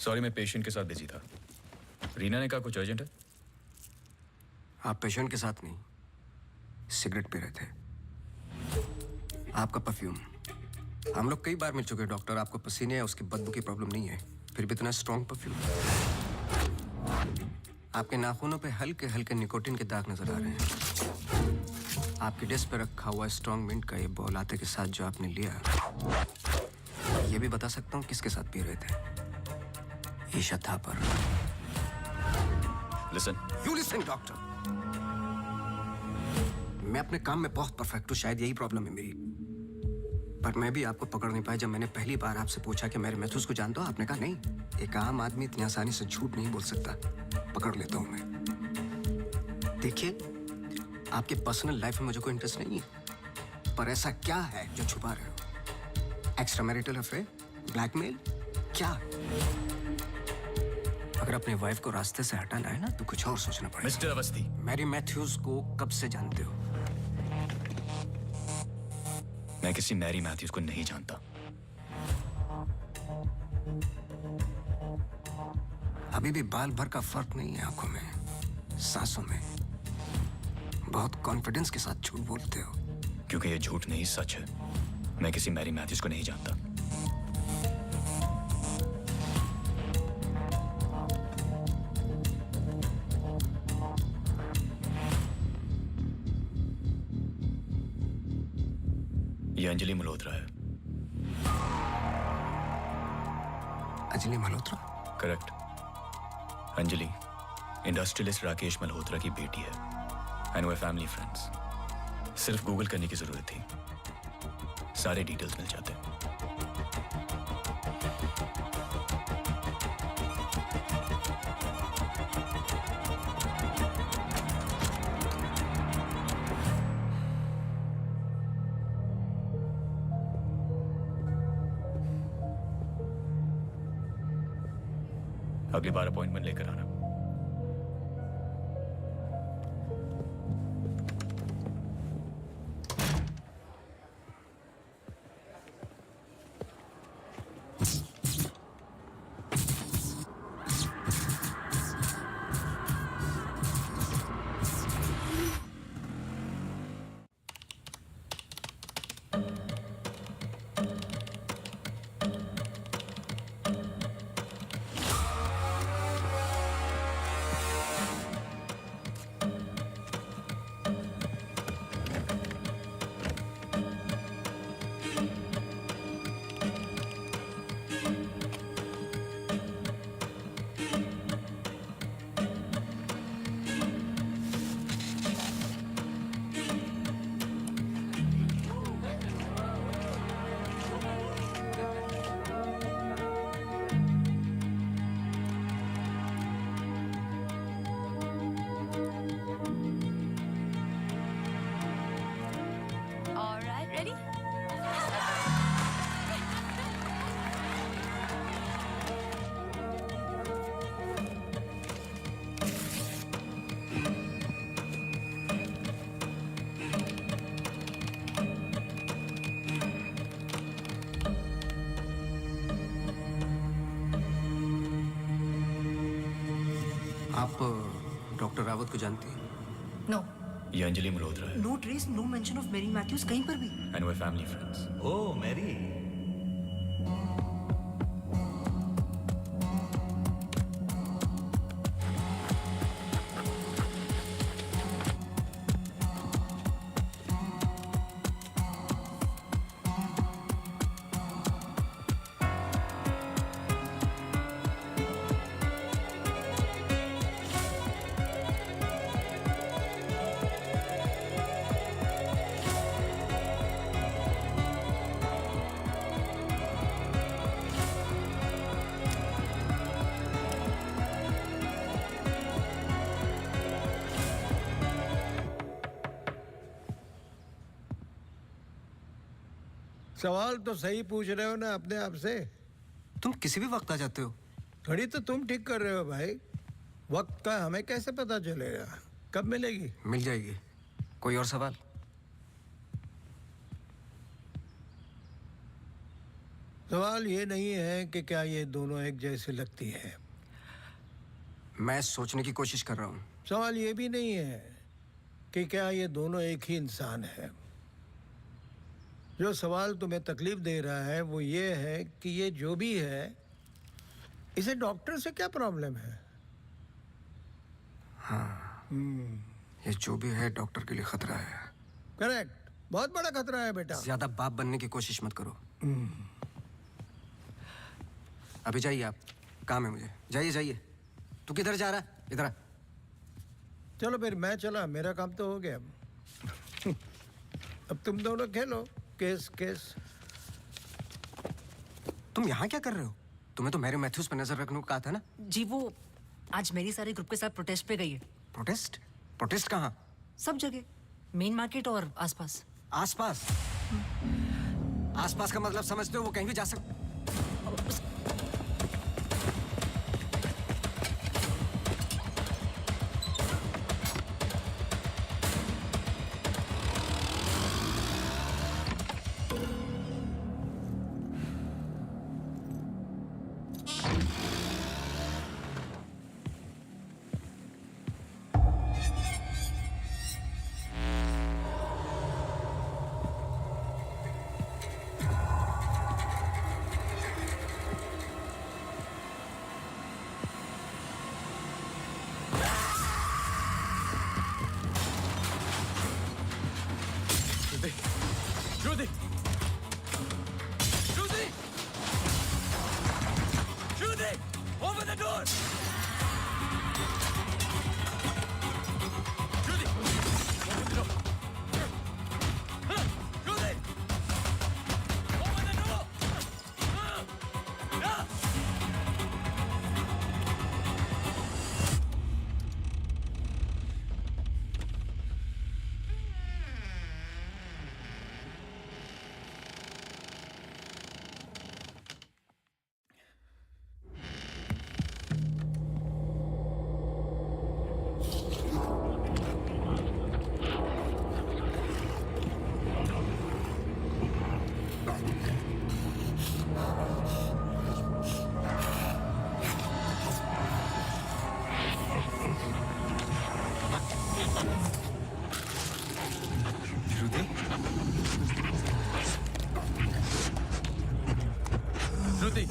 Speaker 14: सॉरी, मैं पेशेंट के साथ बिजी था। रीना ने कहा कुछ अर्जेंट है।
Speaker 3: आप पेशेंट के साथ नहीं, सिगरेट पी रहे थे। आपका परफ्यूम, हम लोग कई बार मिल चुके हैं डॉक्टर। आपको पसीने या उसकी बदबू की प्रॉब्लम नहीं है, फिर भी इतना स्ट्रॉन्ग परफ्यूम। आपके नाखूनों पे हल्के हल्के निकोटिन के दाग नजर आ रहे हैं। आपकी डेस्क पे रखा हुआ स्ट्रॉन्ग मिंट का ये बॉल आते के साथ जो आपने लिया, ये भी बता सकता हूँ किसके साथ पी रहे थे। Isha Thapar.
Speaker 14: Listen.
Speaker 3: You listen doctor. मैं अपने काम में बहुत परफेक्ट हूँ, शायद यही प्रॉब्लम है मेरी। पर मैं भी आपको पकड़ नहीं पाया। जब मैंने पहली बार आपसे पूछा कि मेरे मैथ्यूज को जानते हो, आपने कहा नहीं। एक आम आदमी इतनी आसानी से झूठ नहीं बोल सकता। पकड़ लेता हूं मैं। देखिए, आपके पर्सनल लाइफ में मुझे कोई इंटरेस्ट नहीं है, पर ऐसा क्या है जो छुपा रहे हो? एक्स्ट्रा मैरिटल अफेयर, ब्लैकमेल, क्या? अगर अपने वाइफ को रास्ते से हटाना है ना, तो कुछ और सोचना पड़ेगा।
Speaker 14: मिस्टर अवस्थी,
Speaker 3: मैरी मैथ्यूज को कब से जानते हो?
Speaker 14: मैं किसी मैरी मैथ्यूज को नहीं जानता।
Speaker 3: अभी भी बाल भर का फर्क नहीं है आंखों में, सांसों में। बहुत कॉन्फिडेंस के साथ झूठ बोलते हो।
Speaker 14: क्योंकि ये झूठ नहीं, सच है। मैं किसी मैरी मैथ्यूज को नहीं जानता। ये अंजलि मल्होत्रा है।
Speaker 3: अंजलि मल्होत्रा?
Speaker 14: करेक्ट। अंजलि इंडस्ट्रियलिस्ट राकेश मल्होत्रा की बेटी है एंड वे फैमिली फ्रेंड्स। सिर्फ गूगल करने की जरूरत थी, सारे डिटेल्स मिल जाते। अगली बार अपॉइंटमेंट लेकर आना।
Speaker 3: आप डॉक्टर रावत को जानती हैं?
Speaker 18: नो।
Speaker 14: ये अंजलि मल्होत्रा है
Speaker 6: no trace, no mention of Mary Matthews कहीं पर भी।
Speaker 14: And they family friends.
Speaker 15: Oh Mary,
Speaker 8: सवाल तो सही पूछ रहे हो ना अपने आप से।
Speaker 3: तुम किसी भी वक्त आ जाते हो।
Speaker 8: घड़ी तो तुम ठीक कर रहे हो भाई, वक्त का हमें कैसे पता चलेगा? कब मिलेगी?
Speaker 3: मिल जाएगी। कोई और सवाल?
Speaker 8: सवाल ये नहीं है कि क्या ये दोनों एक जैसी लगती है।
Speaker 3: मैं सोचने की कोशिश कर रहा हूँ।
Speaker 8: सवाल ये भी नहीं है कि क्या ये दोनों एक ही इंसान है। जो सवाल तुम्हें तकलीफ दे रहा है वो ये है कि ये जो भी है, इसे डॉक्टर से क्या प्रॉब्लम है?
Speaker 3: हाँ, ये जो भी है डॉक्टर के लिए खतरा है।
Speaker 8: करेक्ट, बहुत बड़ा खतरा है बेटा।
Speaker 3: ज्यादा बाप बनने की कोशिश मत करो। अभी जाइए आप, काम है मुझे। जाइए जाइए। तू किधर जा रहा है? इधर आ।
Speaker 8: चलो फिर मैं चला, मेरा काम तो हो गया। अब तुम दोनों खेलो केस केस।
Speaker 3: तुम यहाँ क्या कर रहे हो? तुम्हें तो मैरी मैथ्यूज पर नजर रखने को कहा था ना?
Speaker 6: जी वो आज मेरी सारे ग्रुप के साथ प्रोटेस्ट पे गई है।
Speaker 3: प्रोटेस्ट? प्रोटेस्ट कहाँ?
Speaker 6: सब जगह, मेन मार्केट और आसपास।
Speaker 3: आसपास? आसपास का मतलब समझते हो? वो कहीं भी जा सकते।
Speaker 1: Judy! Judy! Judy! Open the door! Judy! Open the door! Judy! Open the door! Shruti! Shruti!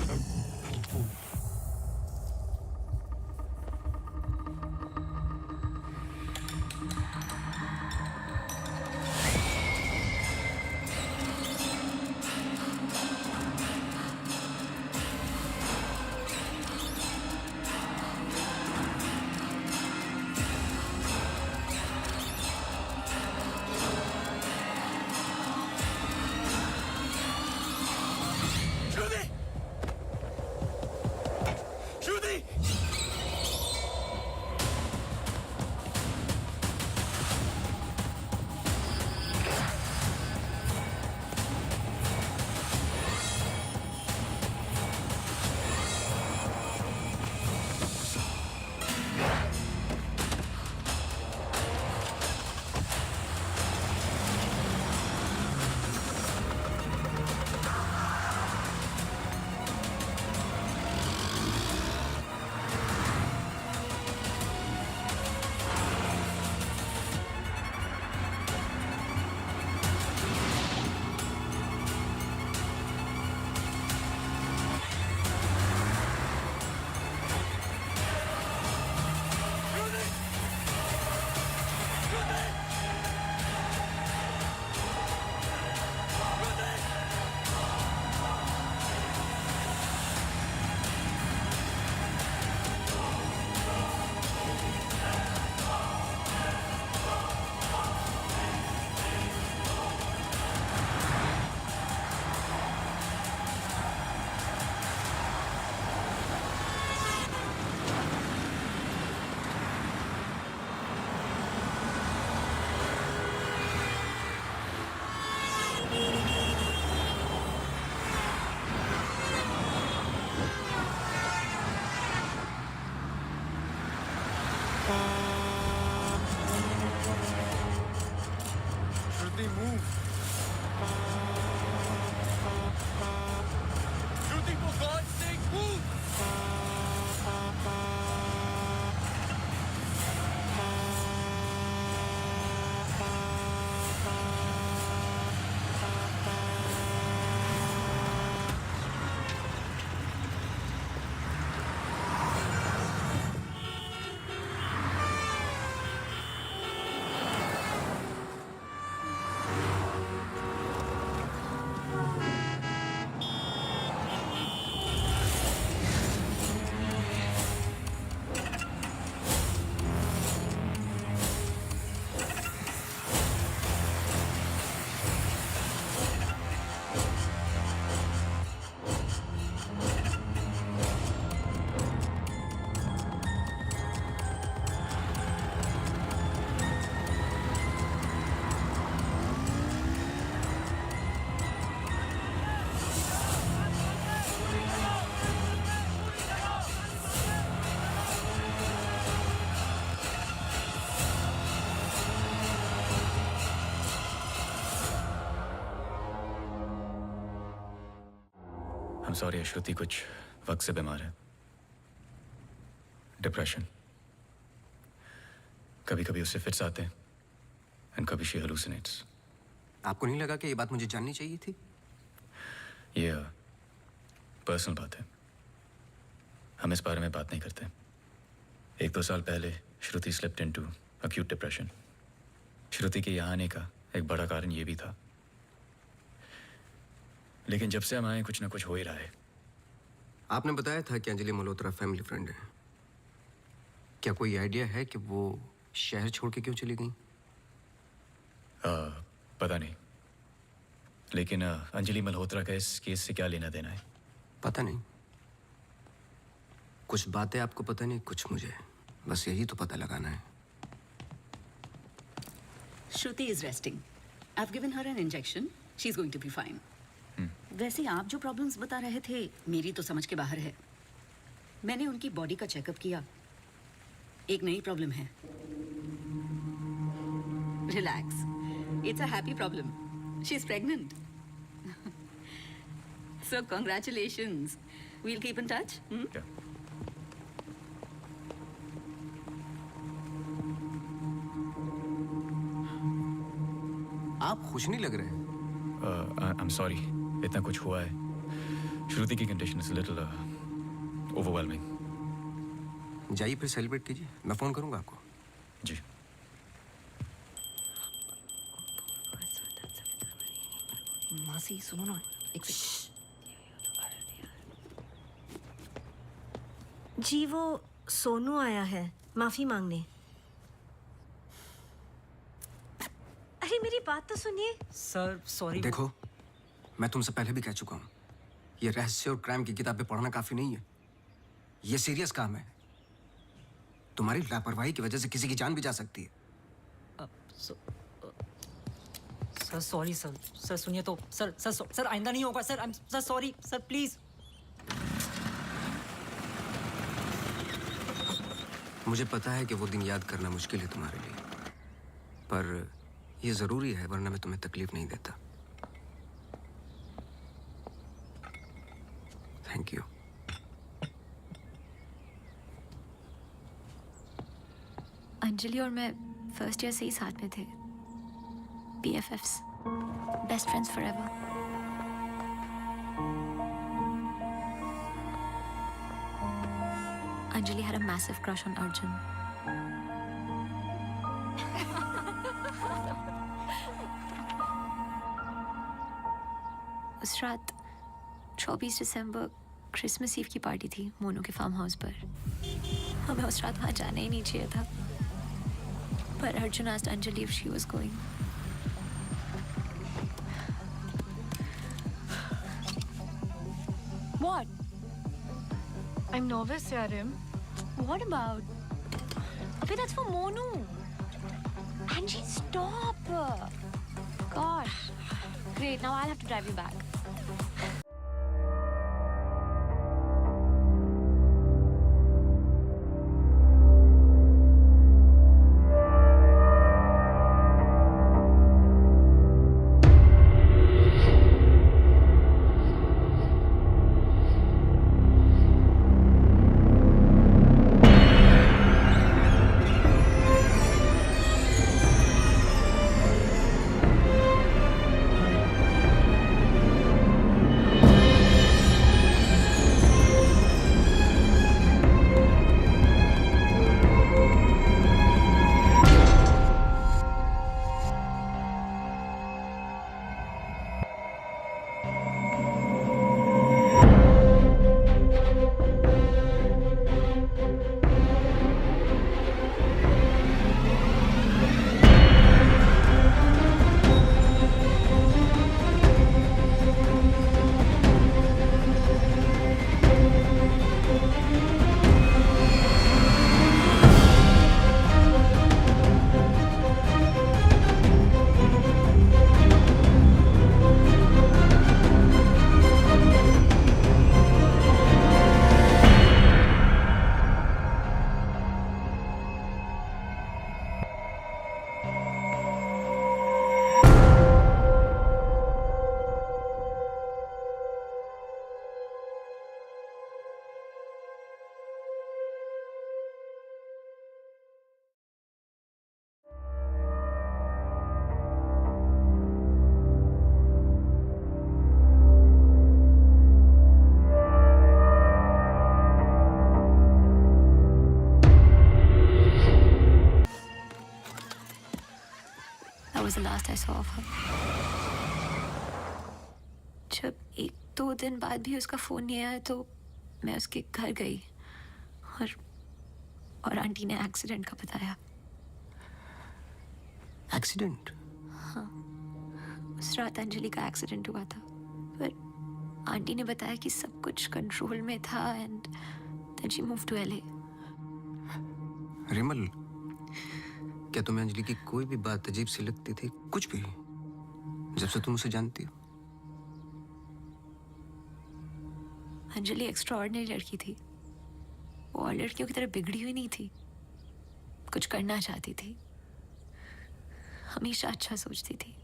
Speaker 14: I'm sorry, श्रुति कुछ वक्त से बीमार है। डिप्रेशन। कभी कभी उससे फिट्स आते हैं एंड कभी शी हेलुसिनेट्स।
Speaker 3: आपको नहीं लगा कि ये बात मुझे जाननी चाहिए थी?
Speaker 14: ये पर्सनल बात है, हम इस बारे में बात नहीं करते। 1-2 साल पहले श्रुति स्लिप्ड इनटू एक्यूट डिप्रेशन। श्रुति के यहाँ आने का एक बड़ा कारण ये भी था, लेकिन जब से हम आए कुछ ना कुछ हो ही रहा है।
Speaker 3: आपने बताया था कि अंजलि मल्होत्रा फैमिली फ्रेंड है। क्या कोई आइडिया है कि वो शहर छोड़ के क्यों चली गई?
Speaker 14: पता नहीं, लेकिन अंजलि मल्होत्रा का इस केस से क्या लेना देना है?
Speaker 3: पता नहीं। कुछ बातें आपको पता नहीं, कुछ मुझे। बस यही तो पता लगाना है।
Speaker 20: Shruti is resting. I've given her an injection. She's going to be fine. वैसे आप जो प्रॉब्लम्स बता रहे थे मेरी तो समझ के बाहर है। मैंने उनकी बॉडी का चेकअप किया, एक नई प्रॉब्लम है। Relax, it's a happy problem. She is pregnant. So congratulations. We'll keep in touch.
Speaker 3: आप खुश नहीं लग रहे हैं।
Speaker 14: आई एम सॉरी, इतना कुछ हुआ है। श्रुति की कंडीशन इज लिटिल ओवरवेलमिंग।
Speaker 3: जाइए फिर सेलिब्रेट कीजिए, मैं फोन करूंगा आपको।
Speaker 14: जी।
Speaker 6: मासी सुनो ना, एक
Speaker 5: जी वो सोनू आया है माफी मांगने। अरे मेरी बात तो सुनिए।
Speaker 6: Sir sorry.
Speaker 3: देखो, मैं तुमसे पहले भी कह चुका हूँ, ये रहस्य और क्राइम की किताबें पढ़ना काफी नहीं है। ये सीरियस काम है। तुम्हारी लापरवाही की वजह से किसी की जान भी जा सकती है।
Speaker 6: Sir sorry sir. सर सुनिए तो सर सर सर आइंदा नहीं होगा sir. Sir sorry sir, please.
Speaker 3: मुझे पता है कि वो दिन याद करना मुश्किल है तुम्हारे लिए, पर ये जरूरी है, वरना मैं तुम्हें तकलीफ नहीं देता। Thank you.
Speaker 11: अंजलि और मैं फर्स्ट ईयर से ही साथ में थे। BFFs, best friends forever. Anjali had a massive crush on Arjun. उस रात 24 दिसंबर क्रिसमस ईव की पार्टी थी मोनू के फार्म हाउस पर। हमें उस रात वहाँ जाना ही नहीं चाहिए था, पर Arjun asked Anjali if she was going. What?
Speaker 18: I'm nervous, Yarim.
Speaker 11: What about? Abhi, that's for Monu. Angie, stop. Gosh. Great, now I'll have to drive you back.
Speaker 16: last I saw of her. जब 1-2 दिन बाद भी उसका फोन नहीं आया तो मैं उसके घर गई और आंटी ने एक्सीडेंट का बताया.
Speaker 3: एक्सीडेंट?
Speaker 16: हाँ, उस रात अंजलि का एक्सीडेंट हुआ था, पर आंटी ने बताया कि सब कुछ कंट्रोल में था and then she move to LA.
Speaker 3: Rimal, क्या तुम्हें अंजलि की कोई भी बात अजीब सी लगती थी? कुछ भी, जब से तुम उसे जानती हो?
Speaker 16: अंजलि एक्स्ट्राऑर्डिनरी लड़की थी. वो और लड़कियों की तरह बिगड़ी हुई नहीं थी. कुछ करना चाहती थी, हमेशा अच्छा सोचती थी.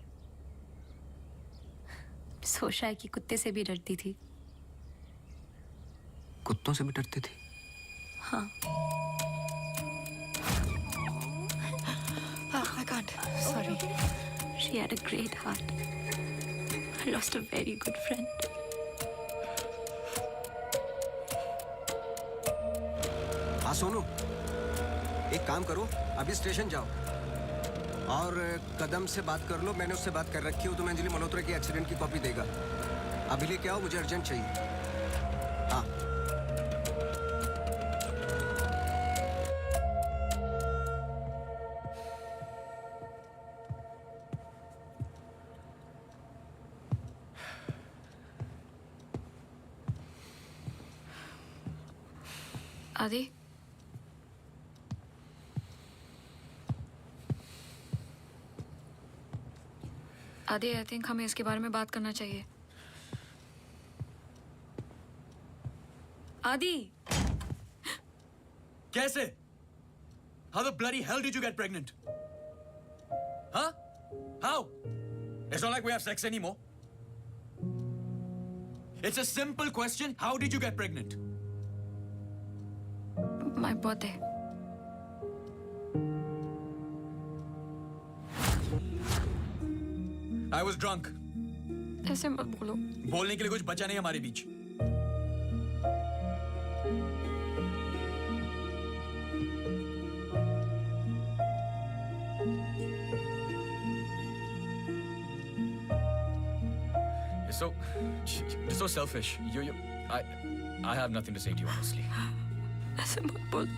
Speaker 16: सोचा है कि कुत्ते से भी डरती थी.
Speaker 3: कुत्तों से भी डरती थी?
Speaker 16: हाँ.
Speaker 18: I can't. Sorry.
Speaker 16: She had a great heart. I lost a very good friend.
Speaker 3: हाँ सोनू, एक काम करो, अभी स्टेशन जाओ और कदम से बात कर लो. मैंने उससे बात कर रखी हो, तुम्हें अंजलि मल्होत्रा की एक्सीडेंट की कॉपी देगा. अभी लेके आओ, मुझे अर्जेंट चाहिए. हाँ.
Speaker 11: आदि, आदि, आई थिंक हमें इसके बारे में बात करना चाहिए. आदि,
Speaker 1: कैसे? How the bloody hell did you get pregnant? Huh? How? It's not like we have sex anymore. It's a simple question. How did you get pregnant?
Speaker 11: my birthday.
Speaker 1: I was drunk.
Speaker 11: ऐसे मत बोलो.
Speaker 1: बोलने के लिए कुछ बचा नहीं हमारे बीच. You're so selfish. I have nothing to say to you, honestly.
Speaker 11: ऐसे मत बोल.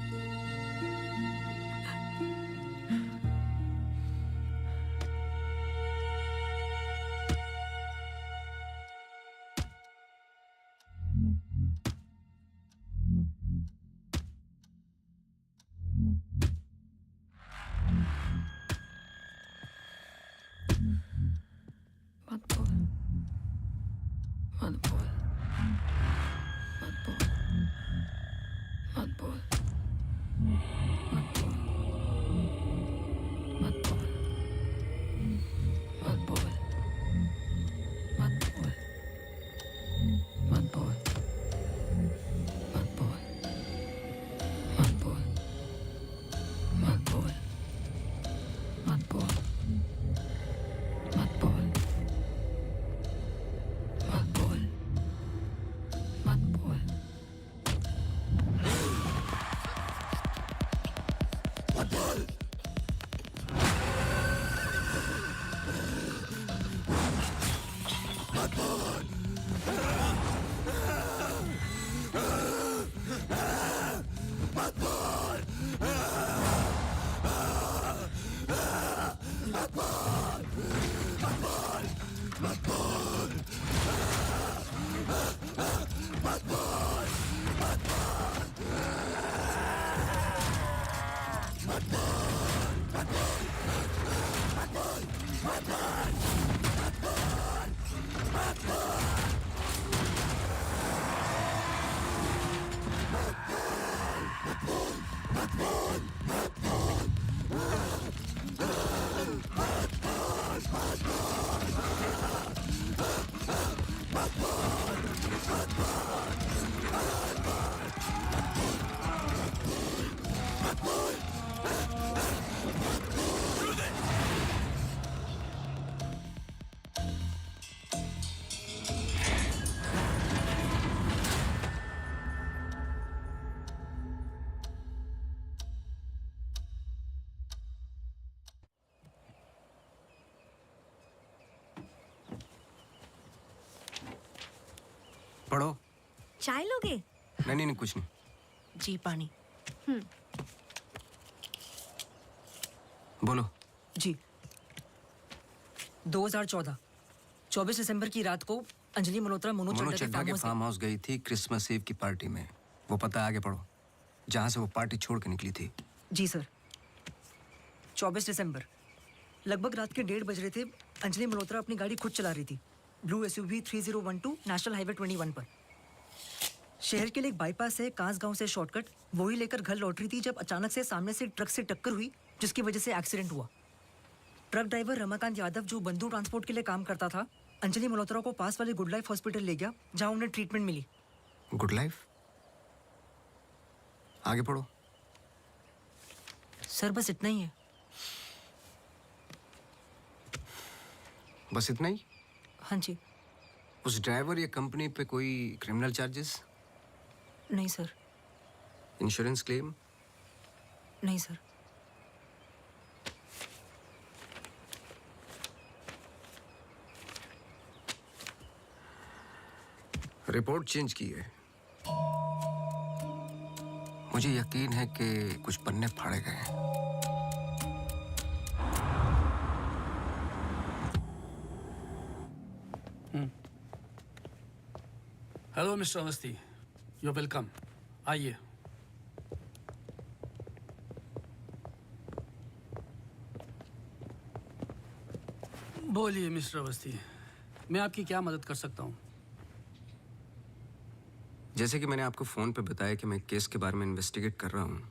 Speaker 3: पढ़ो।
Speaker 6: चाय लोगे?
Speaker 3: नहीं नहीं नहीं, कुछ नहीं।
Speaker 6: जी पानी।
Speaker 3: बोलो।
Speaker 6: जी 2014 24 दिसंबर की रात को अंजलि मल्होत्रा मोनू
Speaker 3: चड्ढा के फार्म हाउस गई थी क्रिसमस ईव की पार्टी में। वो पता आगे पढ़ो, जहां से वो पार्टी छोड़ के निकली थी।
Speaker 6: जी सर। 24 दिसंबर लगभग रात के 1:30 बज रहे थे। अंजलि मल्होत्रा अपनी गाड़ी खुद चला रही थी ब्लू SUV 3012 नेशनल हाईवे 21 पर। शहर के लिए एक बाईपास है कांस गांव से शॉर्टकट, वही लेकर घर लौट रही थी जब अचानक से सामने से ट्रक से टक्कर हुई, जिसकी वजह से एक्सीडेंट हुआ। ट्रक ड्राइवर रमाकांत यादव, जो बंधु ट्रांसपोर्ट के लिए काम करता था, अंजलि मल्होत्रा को पास वाले गुड लाइफ हॉस्पिटल ले गया, जहां उन्हें ट्रीटमेंट मिली।
Speaker 3: Good life? आगे पढ़ो।
Speaker 6: सर बस इतना ही है।
Speaker 3: बस इतना ही?
Speaker 6: हाँ जी।
Speaker 3: उस ड्राइवर या कंपनी पे कोई क्रिमिनल चार्जेस?
Speaker 6: नहीं सर।
Speaker 3: Insurance claim?
Speaker 6: नहीं सर।
Speaker 3: रिपोर्ट चेंज की है। मुझे यकीन है कि कुछ पन्ने फाड़े गए हैं।
Speaker 21: Hello mister Awasthi, you welcome. आइए। बोलिए मिस्टर अवस्थी, मैं आपकी क्या मदद कर सकता हूँ?
Speaker 3: जैसे कि मैंने आपको फोन पे बताया कि मैं केस के बारे में इन्वेस्टिगेट कर रहा हूँ,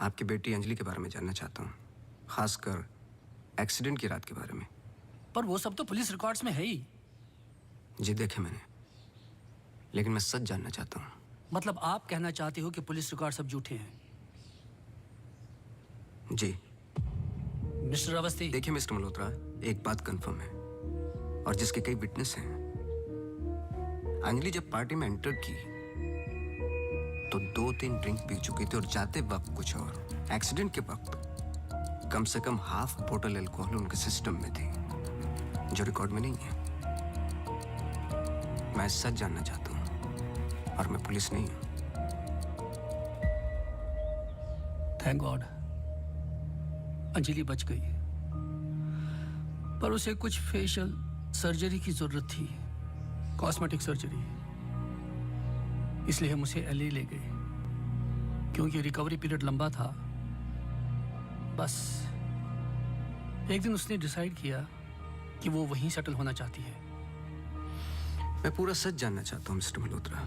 Speaker 3: आपकी बेटी अंजलि के बारे में जानना चाहता हूँ, खासकर एक्सीडेंट की रात के बारे में।
Speaker 21: पर वो सब तो पुलिस रिकॉर्ड्स में है ही।
Speaker 3: जी देखे मैंने, लेकिन मैं सच जानना चाहता हूँ।
Speaker 21: मतलब आप कहना चाहते हो कि पुलिस रिकॉर्ड सब झूठे हैं?
Speaker 3: जी।
Speaker 21: मिस्टर अवस्थी।
Speaker 3: देखिए मिस्टर मल्होत्रा, एक बात कंफर्म है और जिसके कई विटनेस हैं। अंजलि जब पार्टी में एंटर की तो 2-3 ड्रिंक पी चुकी थी और जाते वक्त कुछ और। एक्सीडेंट के वक्त कम से कम हाफ बोतल अल्कोहल उनके सिस्टम में थी, जो रिकॉर्ड में नहीं है। मैं सच जानना चाहता हूँ और मैं पुलिस नहीं हूँ।
Speaker 21: थैंक गॉड अंजलि बच गई, पर उसे कुछ फेशियल सर्जरी की जरूरत थी, कॉस्मेटिक सर्जरी। इसलिए हम उसे LA ले गए, क्योंकि रिकवरी पीरियड लंबा था। बस एक दिन उसने डिसाइड किया कि वो वहीं सेटल होना चाहती है।
Speaker 3: मैं पूरा सच जानना चाहता हूँ मिस्टर मल्होत्रा।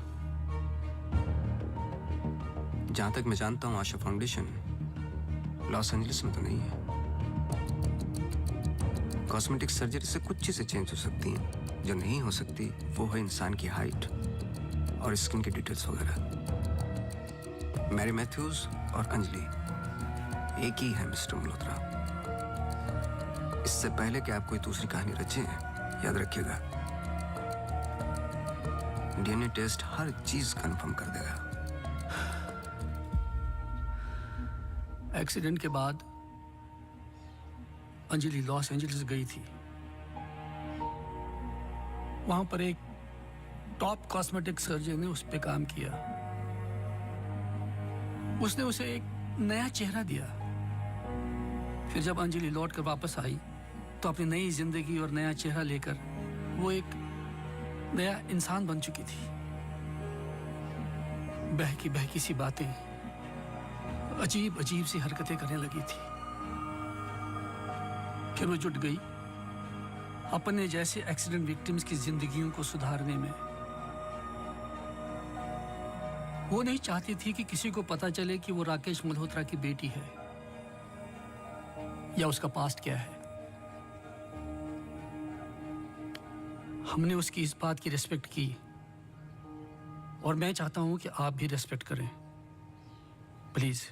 Speaker 3: जहां तक मैं जानता हूँ आशा फाउंडेशन लॉस एंजलिस में तो नहीं है। कॉस्मेटिक सर्जरी से कुछ चीजें चेंज हो सकती हैं, जो नहीं हो सकती वो है इंसान की हाइट और स्किन की डिटेल्स वगैरह। मैरी मैथ्यूज और अंजलि एक ही है मिस्टर मल्होत्रा। इससे पहले कि आप कोई दूसरी कहानी रचें, याद रखिएगा DNA टेस्ट हर चीज कंफर्म कर देगा।
Speaker 21: एक्सीडेंट के बाद अंजलि लॉस एंजलिस गई थी। वहां पर एक टॉप कॉस्मेटिक सर्जन ने उस पर काम किया। उसने उसे एक नया चेहरा दिया। फिर जब अंजलि लौट कर वापस आई तो अपनी नई जिंदगी और नया चेहरा लेकर वो एक नया इंसान बन चुकी थी। बहकी बहकी सी बातें, अजीब अजीब सी हरकतें करने लगी थी। फिर वो जुट गई अपने जैसे एक्सीडेंट विक्टिम्स की जिंदगियों को सुधारने में। वो नहीं चाहती थी कि किसी को पता चले कि वो राकेश मल्होत्रा की बेटी है या उसका पास्ट क्या है। हमने उसकी इस बात की रिस्पेक्ट की और मैं चाहता हूं कि आप भी रिस्पेक्ट करें, प्लीज।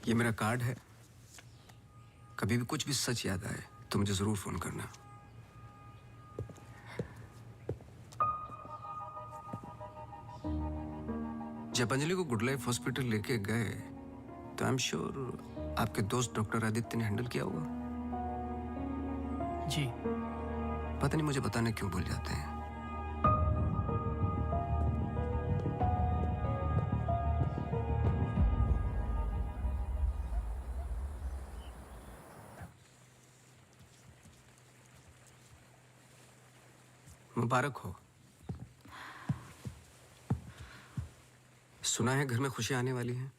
Speaker 3: ये मेरा कार्ड है, कभी भी कुछ भी सच याद आए तो मुझे जरूर फोन करना। जब अंजलि को गुड लाइफ हॉस्पिटल लेके गए तो आई एम श्योर आपके दोस्त डॉक्टर आदित्य ने हैंडल किया होगा।
Speaker 21: जी।
Speaker 3: पता नहीं मुझे बताने क्यों भूल जाते हैं। मुबारक हो। सुना है घर में खुशियां आने वाली हैं।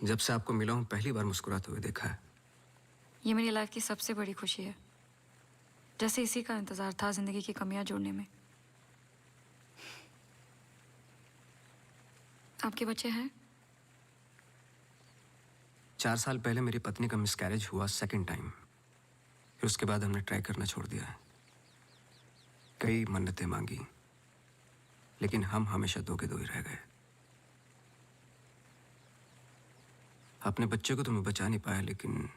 Speaker 3: जब से आपको मिला हूं पहली बार मुस्कुराते हुए देखा है।
Speaker 11: ये मेरी लाइफ की सबसे बड़ी खुशी है। जैसे इसी का इंतजार था जिंदगी की कमियां जोड़ने में। आपके बच्चे हैं?
Speaker 3: 4 साल पहले मेरी पत्नी का मिसकैरेज हुआ सेकंड टाइम। फिर उसके बाद हमने ट्राई करना छोड़ दिया है। कई मन्नतें मांगी, लेकिन हम हमेशा दो के दो ही रह गए। अपने बच्चे को तो मैं बचा नहीं पाया, लेकिन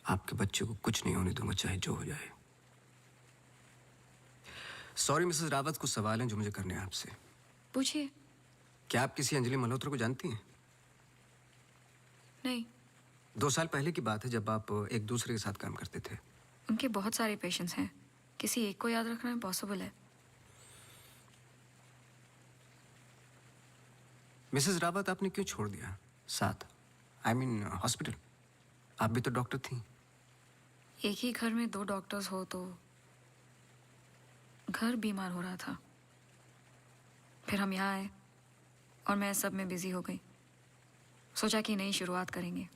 Speaker 3: आपके बच्चे को कुछ नहीं होने दूंगा, चाहे जो हो जाए। सॉरी मिसेस रावत, कुछ सवाल हैं जो मुझे करने हैं आपसे।
Speaker 11: पूछिए।
Speaker 3: क्या आप किसी अंजलि मल्होत्रा को जानती हैं?
Speaker 11: नहीं।
Speaker 3: 2 साल पहले की बात है जब आप एक दूसरे के साथ काम करते थे।
Speaker 11: उनके बहुत सारे पेशेंट्स हैं, किसी एक को याद रखना इम्पॉसिबल है।
Speaker 3: मिसेस रावत, आपने क्यों छोड़ दिया साथ? I mean hospital. आप भी तो डॉक्टर थी।
Speaker 11: एक ही घर में 2 डॉक्टर्स हो तो घर बीमार हो रहा था। फिर हम यहाँ आए और मैं सब में बिजी हो गई। सोचा कि नई शुरुआत करेंगे,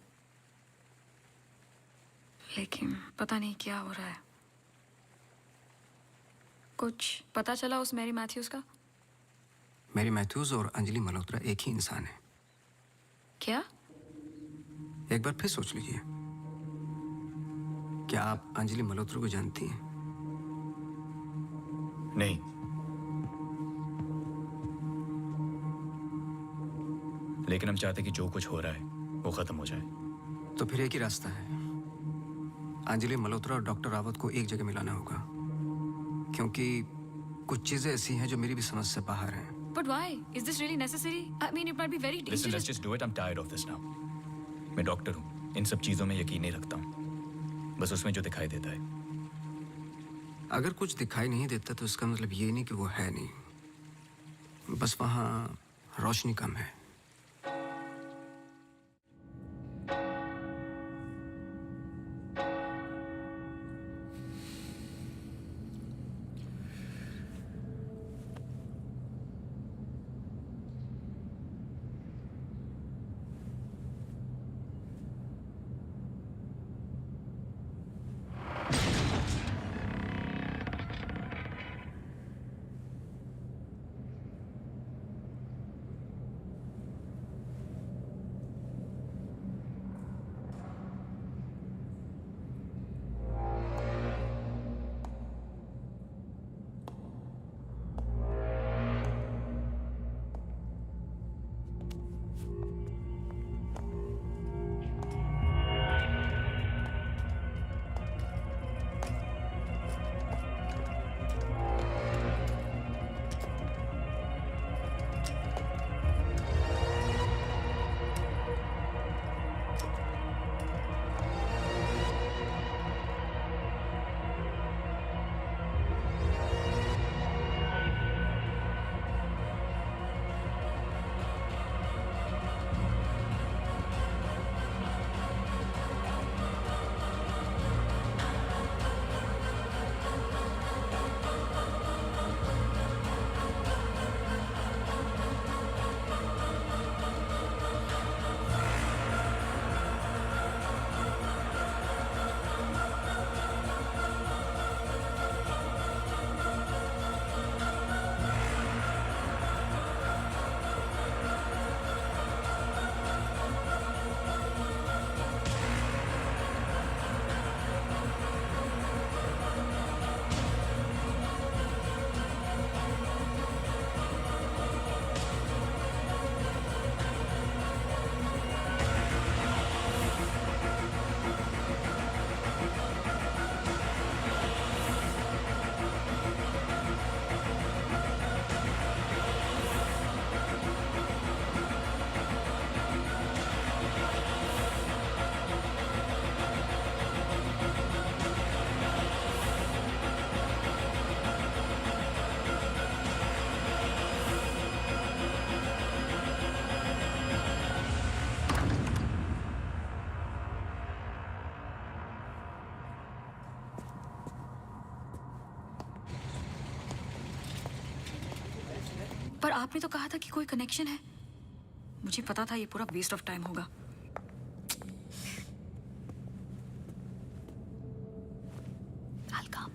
Speaker 11: लेकिन पता नहीं क्या हो रहा है। कुछ पता चला उस मैरी मैथ्यूज का?
Speaker 3: मैरी मैथ्यूज और अंजलि मल्होत्रा एक ही इंसान है।
Speaker 11: क्या?
Speaker 3: एक बार फिर सोच लीजिए। क्या आप अंजलि मल्होत्रा को जानती हैं?
Speaker 14: नहीं। लेकिन हम चाहते कि जो कुछ हो रहा है वो खत्म हो जाए।
Speaker 3: तो फिर एक ही रास्ता है। अंजलि मल्होत्रा और डॉक्टर रावत को एक जगह मिलाना होगा, क्योंकि कुछ चीजें ऐसी हैं जो मेरी भी समझ से बाहर हैं।
Speaker 11: But why? Is this really necessary? I mean, it might be very dangerous.
Speaker 14: Listen, let's just do it. I'm tired of this now. मैं डॉक्टर हूँ, इन सब चीजों में यकीन नहीं रखता हूँ, बस उसमें जो दिखाई देता है।
Speaker 3: अगर कुछ दिखाई नहीं देता तो इसका मतलब ये नहीं कि वो है नहीं, बस वहाँ रोशनी कम है।
Speaker 11: आपने तो कहा था कि कोई कनेक्शन है। मुझे पता था ये पूरा वेस्ट ऑफ टाइम होगा। I'll come.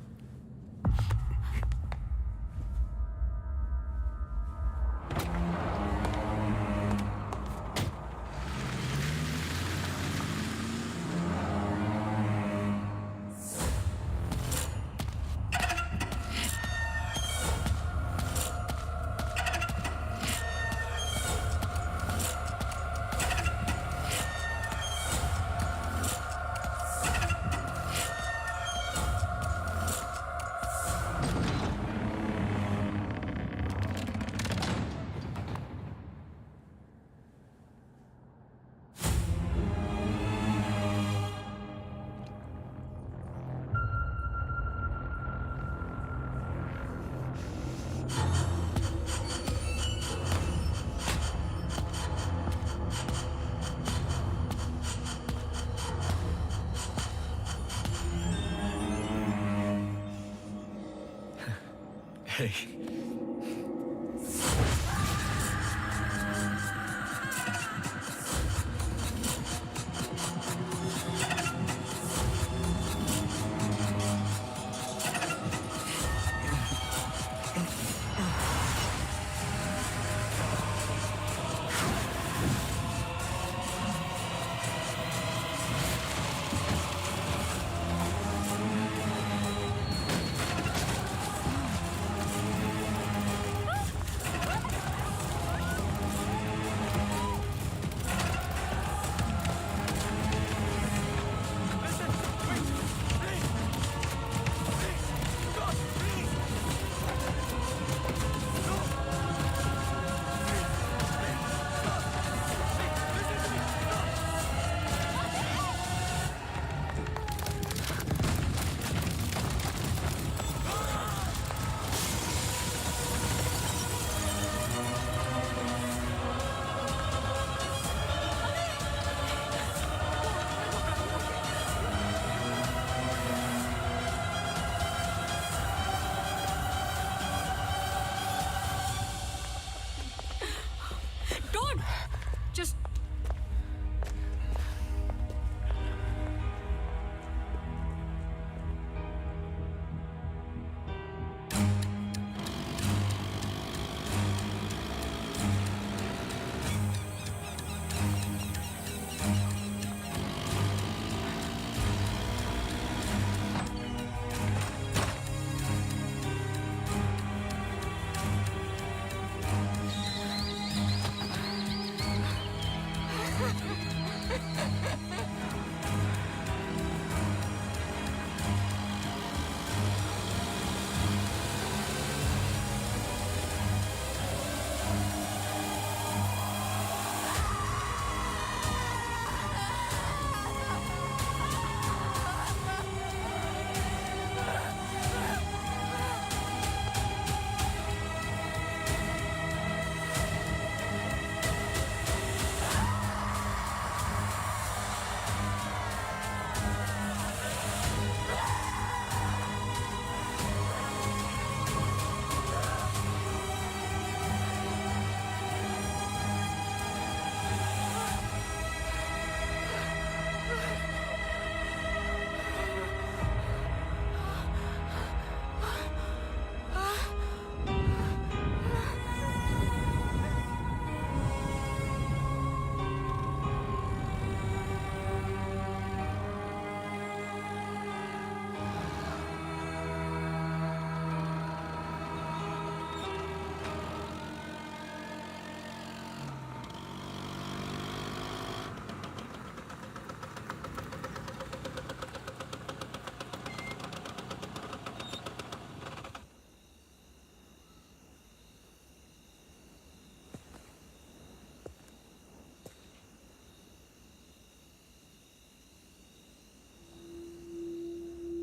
Speaker 15: Hey.
Speaker 11: Don't! Just...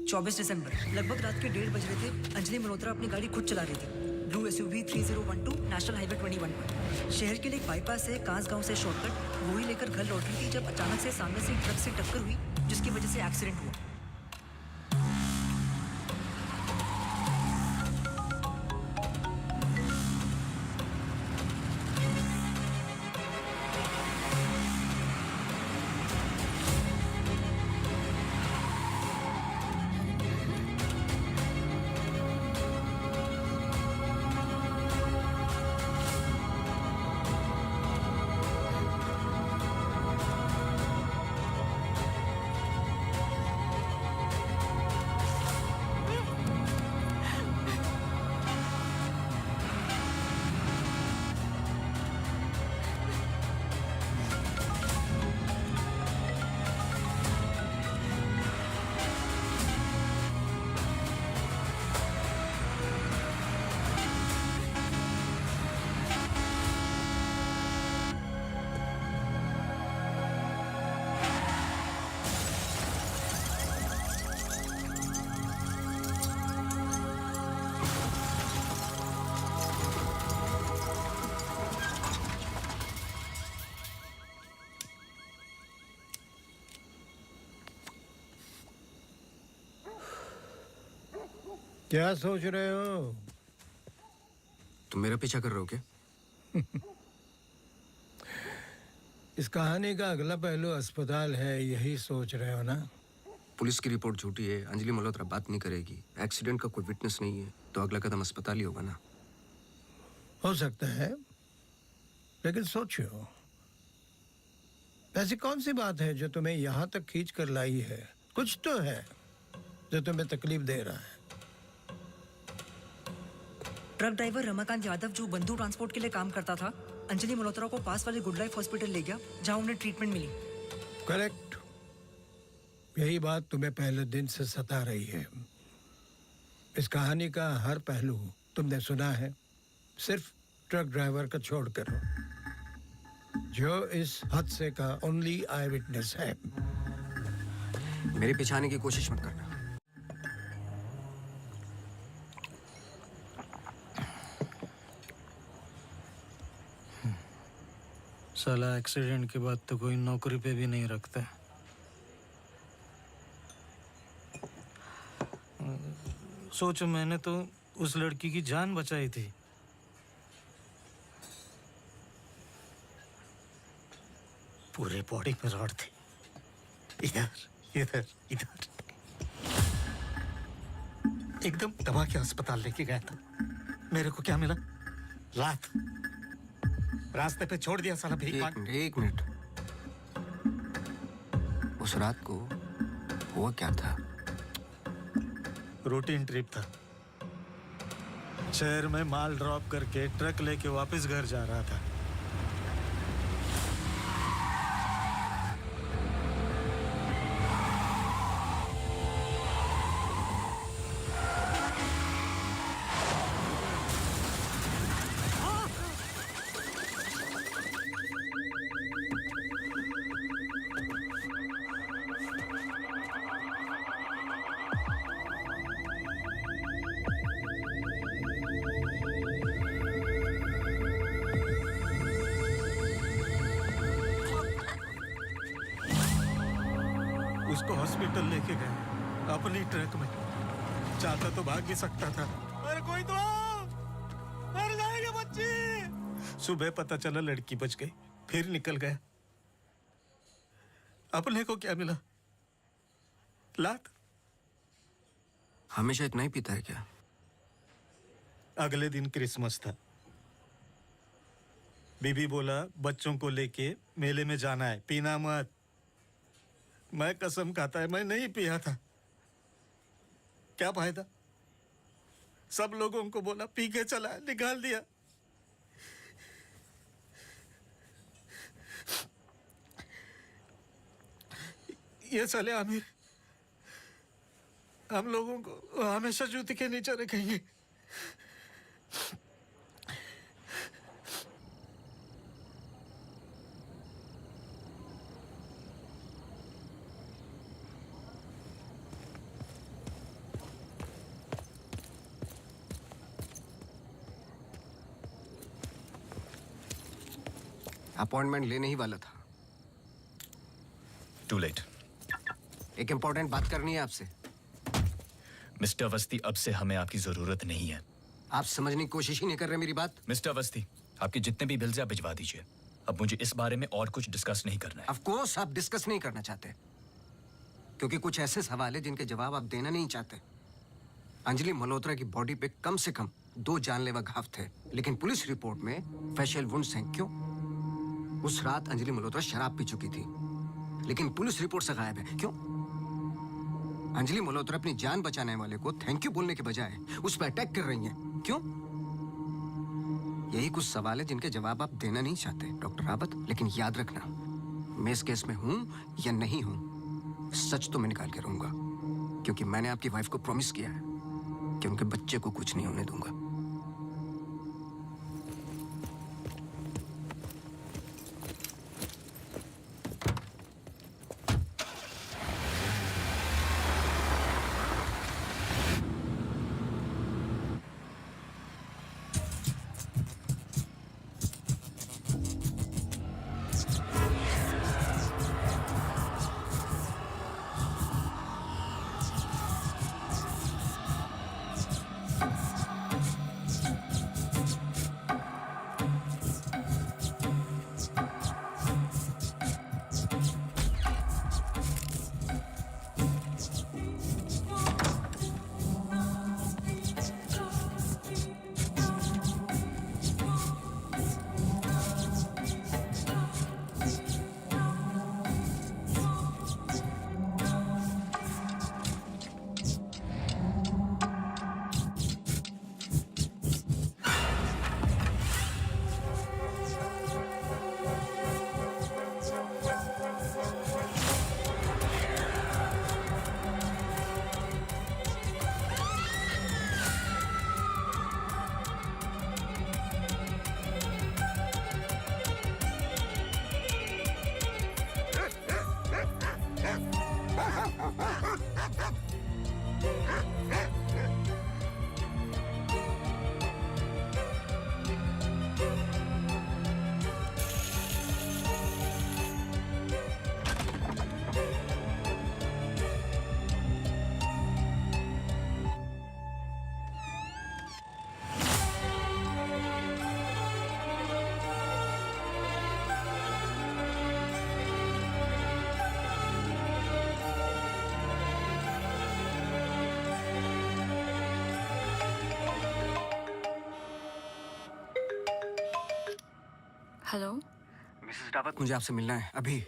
Speaker 6: चौबीस दिसंबर लगभग रात के 1:30 बज रहे थे। अंजलि मल्होत्रा अपनी गाड़ी खुद चला रही थी। ब्लू SUV 3012 नेशनल हाईवे 21 पर। शहर के लिए एक बाईपास है कांस गांव से शॉर्टकट, वही लेकर घर लौट रही थी जब अचानक से सामने से ट्रक से टक्कर हुई जिसकी वजह से एक्सीडेंट हुआ।
Speaker 8: क्या सोच रहे हो?
Speaker 3: तुम मेरा पीछा कर रहे हो क्या?
Speaker 8: इस कहानी का अगला पहलू अस्पताल है, यही सोच रहे हो ना?
Speaker 3: पुलिस की रिपोर्ट झूठी है, अंजलि मल्होत्रा बात नहीं करेगी, एक्सीडेंट का कोई विटनेस नहीं है, तो अगला कदम अस्पताल ही होगा ना।
Speaker 8: हो सकता है, लेकिन सोचो, ऐसी कौन सी बात है जो तुम्हें यहाँ तक खींच कर लाई है? कुछ तो है जो तुम्हें तकलीफ दे रहा है।
Speaker 6: ट्रक ड्राइवर रमाकांत यादव जो बंधु ट्रांसपोर्ट के लिए काम करता था, अंजलि मल्होत्रा को पास वाले गुड लाइफ हॉस्पिटल ले गया जहां उन्हें ट्रीटमेंट मिली।
Speaker 8: करेक्ट। यही बात तुम्हें पहले दिन से सता रही है। इस कहानी का हर पहलू तुमने सुना है, सिर्फ ट्रक ड्राइवर का छोड़कर, जो इस हादसे का ओनली आई विटनेस है।
Speaker 3: मेरे पीछे आने की कोशिश मत करना।
Speaker 4: साला एक्सीडेंट के बाद तो कोई नौकरी पे भी नहीं रखता। सोचो, मैंने तो उस लड़की की जान बचाई थी। पूरे बॉडी में रॉड थे, इधर इधर इधर। एकदम दबा के अस्पताल लेके गया था। मेरे को क्या मिला? लात। रास्ते पे छोड़ दिया साला भीख मांग।
Speaker 3: एक मिनट। उस रात को हुआ क्या था?
Speaker 4: रूटीन ट्रिप था। शहर में माल ड्रॉप करके ट्रक लेके वापस घर जा रहा था। उसको हॉस्पिटल लेके गए अपनी ट्रक में। चाहता तो भाग भी सकता था। अरे कोई तो मर जाएगा बच्ची। सुबह पता चला लड़की बच गई, फिर निकल गया। अपने को क्या मिला? लात।
Speaker 3: हमेशा इतना ही पीता है क्या?
Speaker 4: अगले दिन क्रिसमस था। बीबी बोला बच्चों को लेके मेले में जाना है, पीना मत। मैं कसम खाता है मैं नहीं पिया था। क्या फायदा? सब लोगों को बोला पी के चला, निकाल दिया। ये साले आमिर हम लोगों को हमेशा जूते के नीचे रखेंगे।
Speaker 3: अपॉइंटमेंट लेने ही वाला था।
Speaker 14: To late.
Speaker 3: एक इंपॉर्टेंट बात करनी है आपसे।
Speaker 14: मिस्टर अवस्थी, अब से हमें आपकी जरूरत नहीं है।
Speaker 3: आप समझने की कोशिश ही नहीं कर रहे मेरी बात।
Speaker 14: मिस्टर अवस्थी, आपके जितने भी बिल्स आप भिजवा दीजिए। अब मुझे इस बारे में और कुछ डिस्कस नहीं करना है।
Speaker 3: ऑफ कोर्स आप डिस्कस नहीं करना चाहते, क्योंकि कुछ ऐसे सवाल है जिनके जवाब आप देना नहीं चाहते। अंजलि मल्होत्रा की बॉडी पे कम से कम 2 जानलेवा घाव थे, लेकिन पुलिस रिपोर्ट में फेशियल वुंड्स हैं। क्यों? उस रात अंजलि मल्होत्रा शराब पी चुकी थी, लेकिन पुलिस रिपोर्ट से गायब है। क्यों? अंजलि मल्होत्रा अपनी जान बचाने वाले को थैंक यू बोलने के बजाय उस पर अटैक कर रही हैं। क्यों? यही कुछ सवाल है जिनके जवाब आप देना नहीं चाहते डॉक्टर रावत। लेकिन याद रखना, मैं इस केस में हूं या नहीं हूं, सच तो मैं निकाल के रहूंगा, क्योंकि मैंने आपकी वाइफ को प्रॉमिस किया है कि उनके बच्चे को कुछ नहीं होने दूंगा।
Speaker 11: हेलो
Speaker 3: मिसेस रावत, मुझे आपसे मिलना है अभी।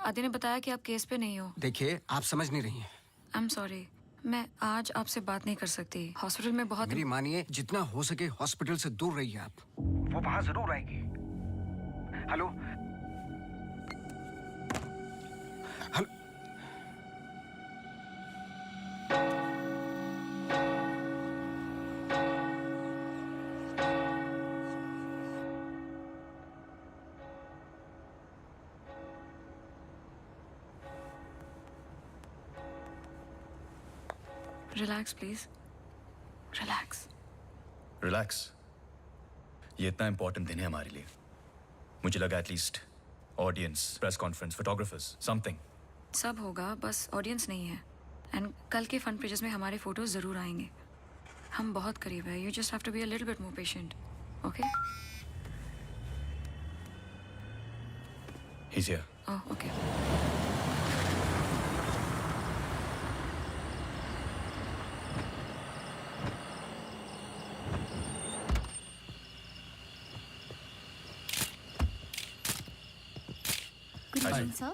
Speaker 11: आदि ने बताया कि आप केस पे नहीं हो।
Speaker 3: देखिए, आप समझ नहीं रही हैं।
Speaker 11: आई एम सॉरी, मैं आज आपसे बात नहीं कर सकती। हॉस्पिटल में बहुत
Speaker 3: मेरी मानिए, जितना हो सके हॉस्पिटल से दूर रहिए आप। वो वहां जरूर आएगी। Hello hello.
Speaker 11: Relax please, relax.
Speaker 14: Relax. ये इतना इंपॉर्टेंट दिन है हमारे लिए। मुझे लगा at least audience, press conference, photographers, something.
Speaker 11: सब होगा, बस ऑडियंस नहीं है। एंड कल के फ्रंट पेजेस में हमारे फोटोज जरूर आएंगे। हम बहुत करीब है। You just have to be a little bit more patient, okay?
Speaker 14: He's here.
Speaker 11: Oh, okay.
Speaker 21: Good morning sir.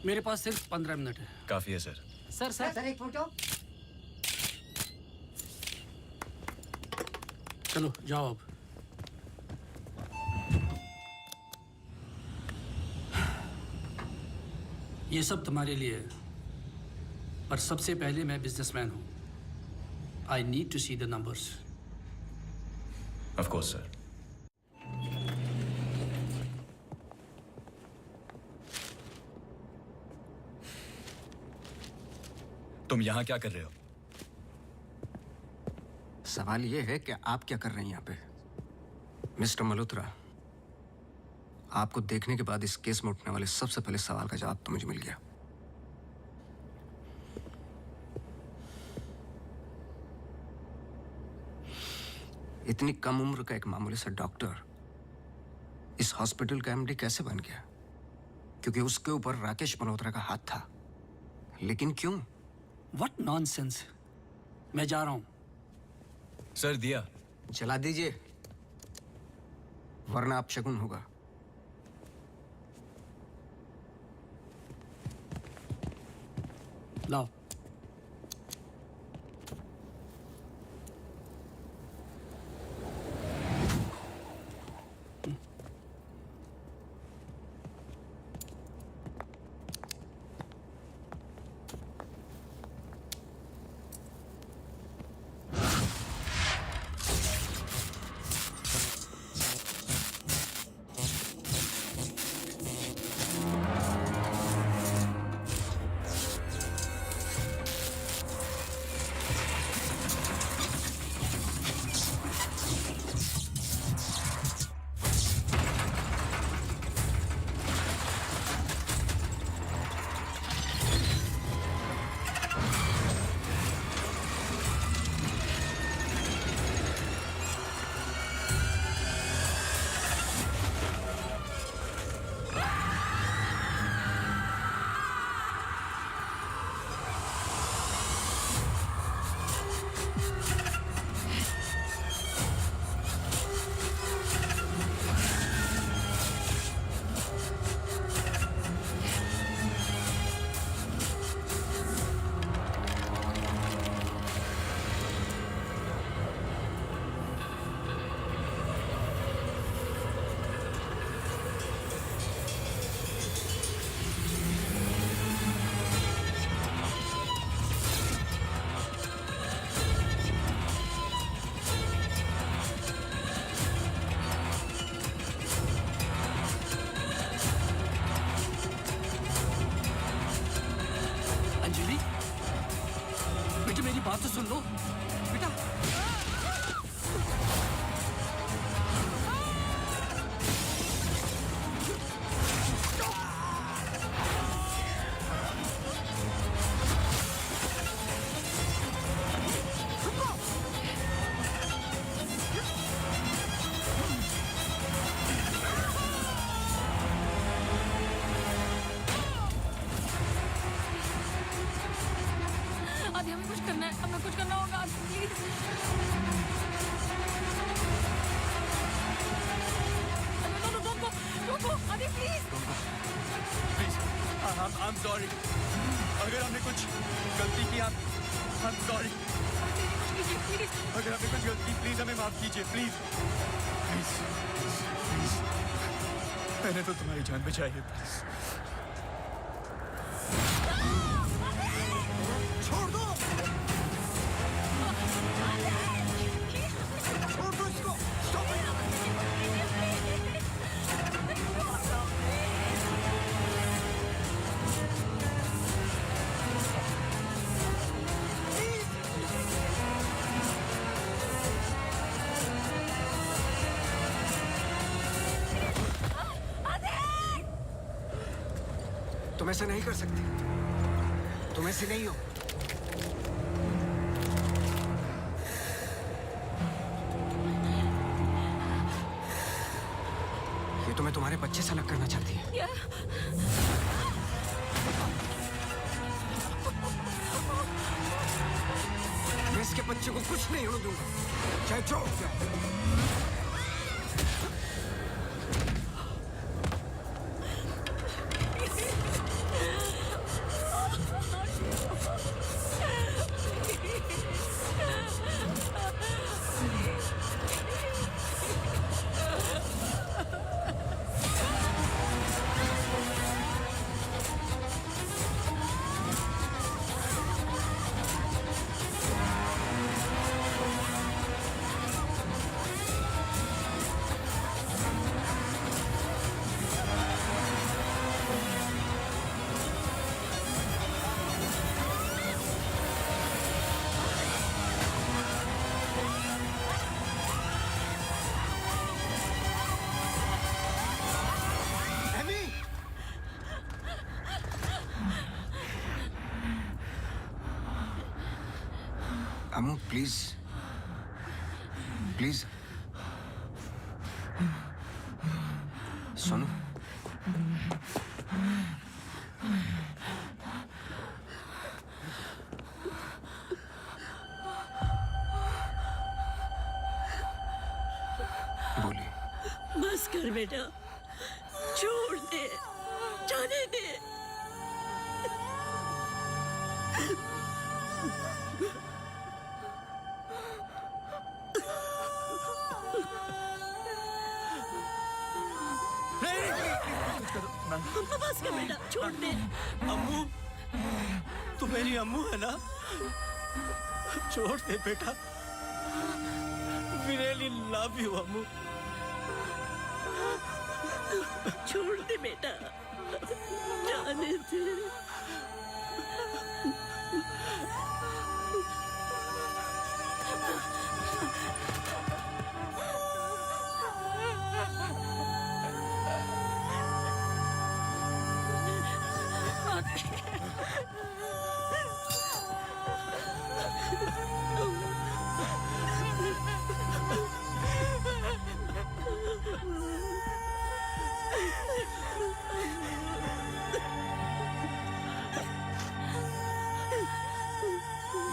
Speaker 21: मेरे पास सिर्फ 15 मिनट है।
Speaker 14: काफी है सर।
Speaker 21: सर एक फोटो। चलो जाओ अब। ये सब तुम्हारे लिए है, पर सबसे पहले मैं बिजनेसमैन हूँ। I need to see the numbers.
Speaker 14: Of course sir. तुम यहाँ क्या कर रहे हो?
Speaker 3: सवाल ये है कि आप क्या कर रहे हैं यहाँ पे? मिस्टर मल्होत्रा, आपको देखने के बाद इस केस में उठने वाले सबसे पहले सवाल का जवाब तो मुझे मिल गया। इतनी कम उम्र का एक मामूली सा डॉक्टर इस हॉस्पिटल का एमडी कैसे बन गया? क्योंकि उसके ऊपर राकेश मल्होत्रा का हाथ था। लेकिन क्यों?
Speaker 21: What nonsense. मैं जा रहा हूँ।
Speaker 14: सर दिया
Speaker 3: जला दीजिए, वरना अपशगुन होगा।
Speaker 21: लाओ।
Speaker 1: I'm sorry. अगर हमने कुछ गलती की, I'm sorry. अगर हमने कुछ गलती, प्लीज हमें माफ कीजिए, प्लीज. प्लीज. मैंने तो तुम्हारी जान बचाई है, प्लीज.
Speaker 3: छोड़ दो, छोड़ दो इसको. Stop it. तुम ऐसा नहीं कर सकते. तुम ऐसे नहीं हो. ये तुम्हें तुम्हारे बच्चे से अलग करना चाहती है. मैं इसके बच्चे को कुछ नहीं होने दूंगा, चाहे जो हो जाए. अम्मू प्लीज, प्लीज सुनो. बोलिए.
Speaker 20: बस कर बेटा, छोड़ दे, जाने दे. बस कर बेटा, छोड़ दे.
Speaker 4: अम्मू, तू मेरी अम्मू है ना? छोड़ दे बेटा. We really love you, अम्मू.
Speaker 20: छोड़ दे बेटा, जाने दे.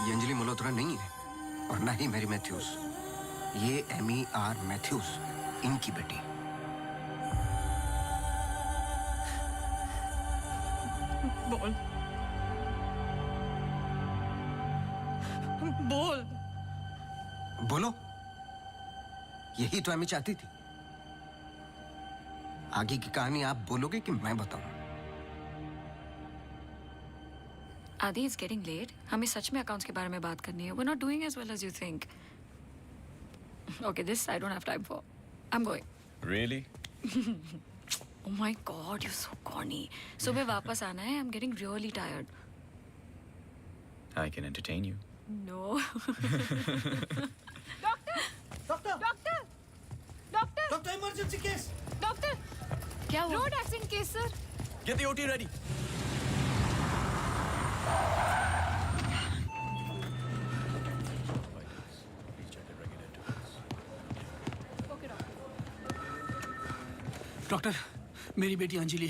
Speaker 3: ये अंजलि मल्होत्रा नहीं है और ना ही मैरी मैथ्यूज. ये एमी आर मैथ्यूज, इनकी बेटी.
Speaker 18: बोल, बोल.
Speaker 3: बोलो. यही तो एमी चाहती थी. आगे की कहानी आप बोलोगे कि मैं बताऊं?
Speaker 11: आदि, इट्स गेटिंग लेट. हमें सच में अकाउंट्स के बारे में बात करनी है. We're not doing as well as you think. Okay, this I don't have time for. I'm going.
Speaker 14: Really?
Speaker 11: Oh my God, you're so corny. सुबह वापस आना है. I'm getting really tired.
Speaker 14: I can entertain you.
Speaker 11: No.
Speaker 8: Doctor, emergency case.
Speaker 2: Doctor,
Speaker 11: क्या हुआ?
Speaker 2: Road accident case sir.
Speaker 1: Get the OT ready.
Speaker 21: Doctor, मेरी बेटी अंजलि,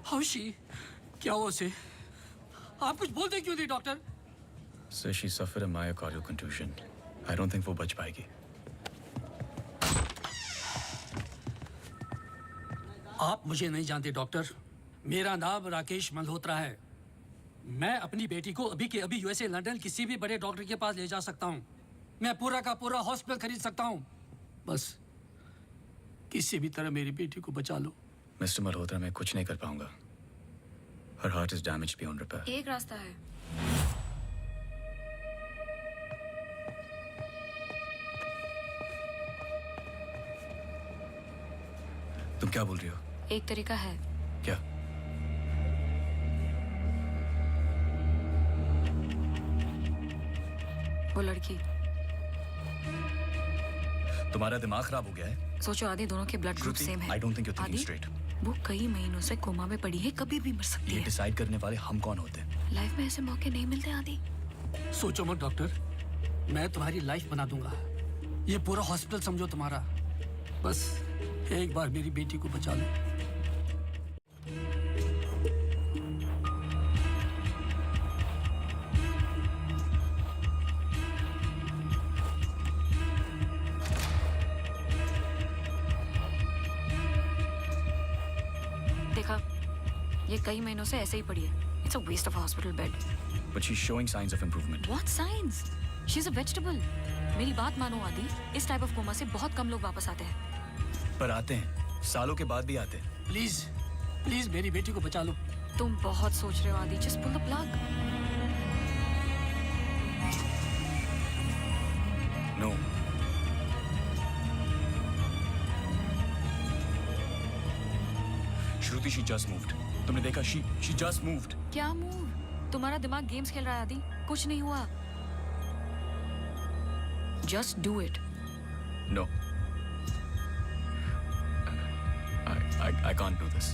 Speaker 21: हाउ शी? क्या हुआ उसे? आप कुछ बोलते क्यों नहीं doctor?
Speaker 14: Sir, she suffered a myocardial contusion. I don't think वो बच पाएगी.
Speaker 21: आप मुझे नहीं जानते डॉक्टर. मेरा नाम राकेश मल्होत्रा है। मैं अपनी बेटी को अभी के अभी यूएसए लंदन किसी भी बड़े डॉक्टर के पास ले जा सकता हूँ। मैं पूरा का पूरा हॉस्पिटल खरीद सकता हूँ। बस किसी भी तरह मेरी बेटी को बचा लो।
Speaker 14: मिस्टर मल्होत्रा, मैं कुछ नहीं कर पाऊंगा। Her heart is damaged beyond repair.
Speaker 11: एक रास्ता है।
Speaker 14: तुम क्या बोल रही हो?
Speaker 11: एक तरीका है।
Speaker 14: क्या?
Speaker 11: वो लड़की।
Speaker 14: तुम्हारा दिमाग खराब हो गया है?
Speaker 11: सोचो आदि दोनों के ब्लड ग्रुप सेम है।
Speaker 14: I don't think you're thinking
Speaker 11: आदि,
Speaker 14: straight.
Speaker 11: वो कई महीनों से कोमा में पड़ी है, कभी भी मर सकती
Speaker 14: ये
Speaker 11: है।
Speaker 14: डिसाइड करने वाले हम कौन होते हैं?
Speaker 11: लाइफ में ऐसे मौके नहीं मिलते आदि।
Speaker 21: सोचो मत डॉक्टर, मैं तुम्हारी लाइफ बना दूंगा। ये पूरा हॉस्पिटल समझो तुम्हारा। बस एक बार मेरी बेटी को बचा लो।
Speaker 11: देखा, ये कई महीनों से ऐसे ही पड़ी है। It's a waste of a hospital bed.
Speaker 14: But she's showing signs of improvement.
Speaker 11: What signs? She's a vegetable. मेरी बात मानो आदि, इस टाइप ऑफ कोमा से बहुत कम लोग वापस आते हैं।
Speaker 14: पर आते हैं, सालों के बाद भी आते हैं।
Speaker 21: प्लीज प्लीज मेरी बेटी को बचा लो।
Speaker 11: तुम बहुत सोच रहे हो आदि। Just pull the plug.
Speaker 14: No. Shruti, she just moved. तुमने देखा? She just moved.
Speaker 11: क्या मूव? तुम्हारा दिमाग गेम्स खेल रहा है आदि। कुछ नहीं हुआ। Just do it.
Speaker 14: No. I can't do this.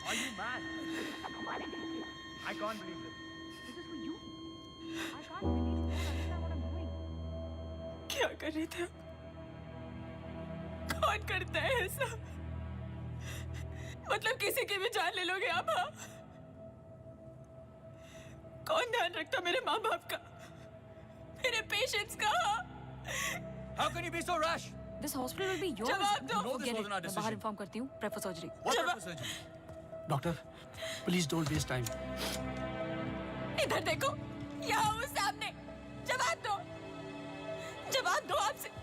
Speaker 1: Are you mad? I can't believe this. This is for you. I can't believe you don't understand what I'm doing.
Speaker 7: क्या कर रहे थे? कौन करता है ऐसा? मतलब किसी की भी जान ले लोगे आप? हाँ? कौन ध्यान रखता मेरे माँ बाप का, मेरे पेशेंट्स का?
Speaker 1: How can you be so rash?
Speaker 11: This hospital will be yours.
Speaker 7: जवाब दो।
Speaker 1: No, this wasn't our
Speaker 11: मैं
Speaker 1: decision.
Speaker 11: बाहर इन्फॉर्म करती हूँ। Prep for surgery.
Speaker 1: What type of surgery?
Speaker 21: Doctor, please don't waste time.
Speaker 7: इधर देखो, यहाँ वो सामने। जवाब दो, जवाब दो आपसे।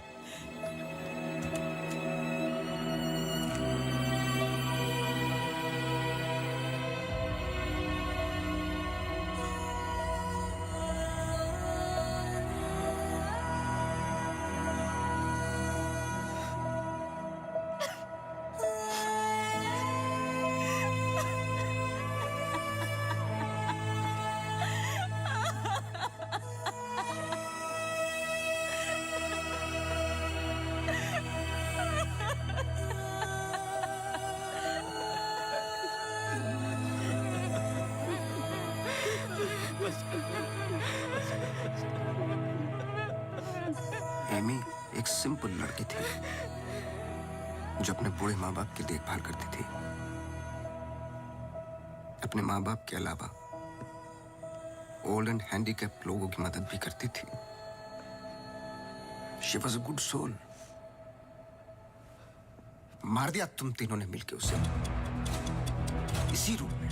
Speaker 3: एमी एक सिंपल लड़की थी जो अपने बूढ़े माँ बाप की देखभाल करती थी। अपने माँ बाप के अलावा ओल्ड एंड हैंडीकैप लोगों की मदद भी करती थी। She was a good soul. मार दिया तुम तीनों ने मिलकर उसे इसी रूम में।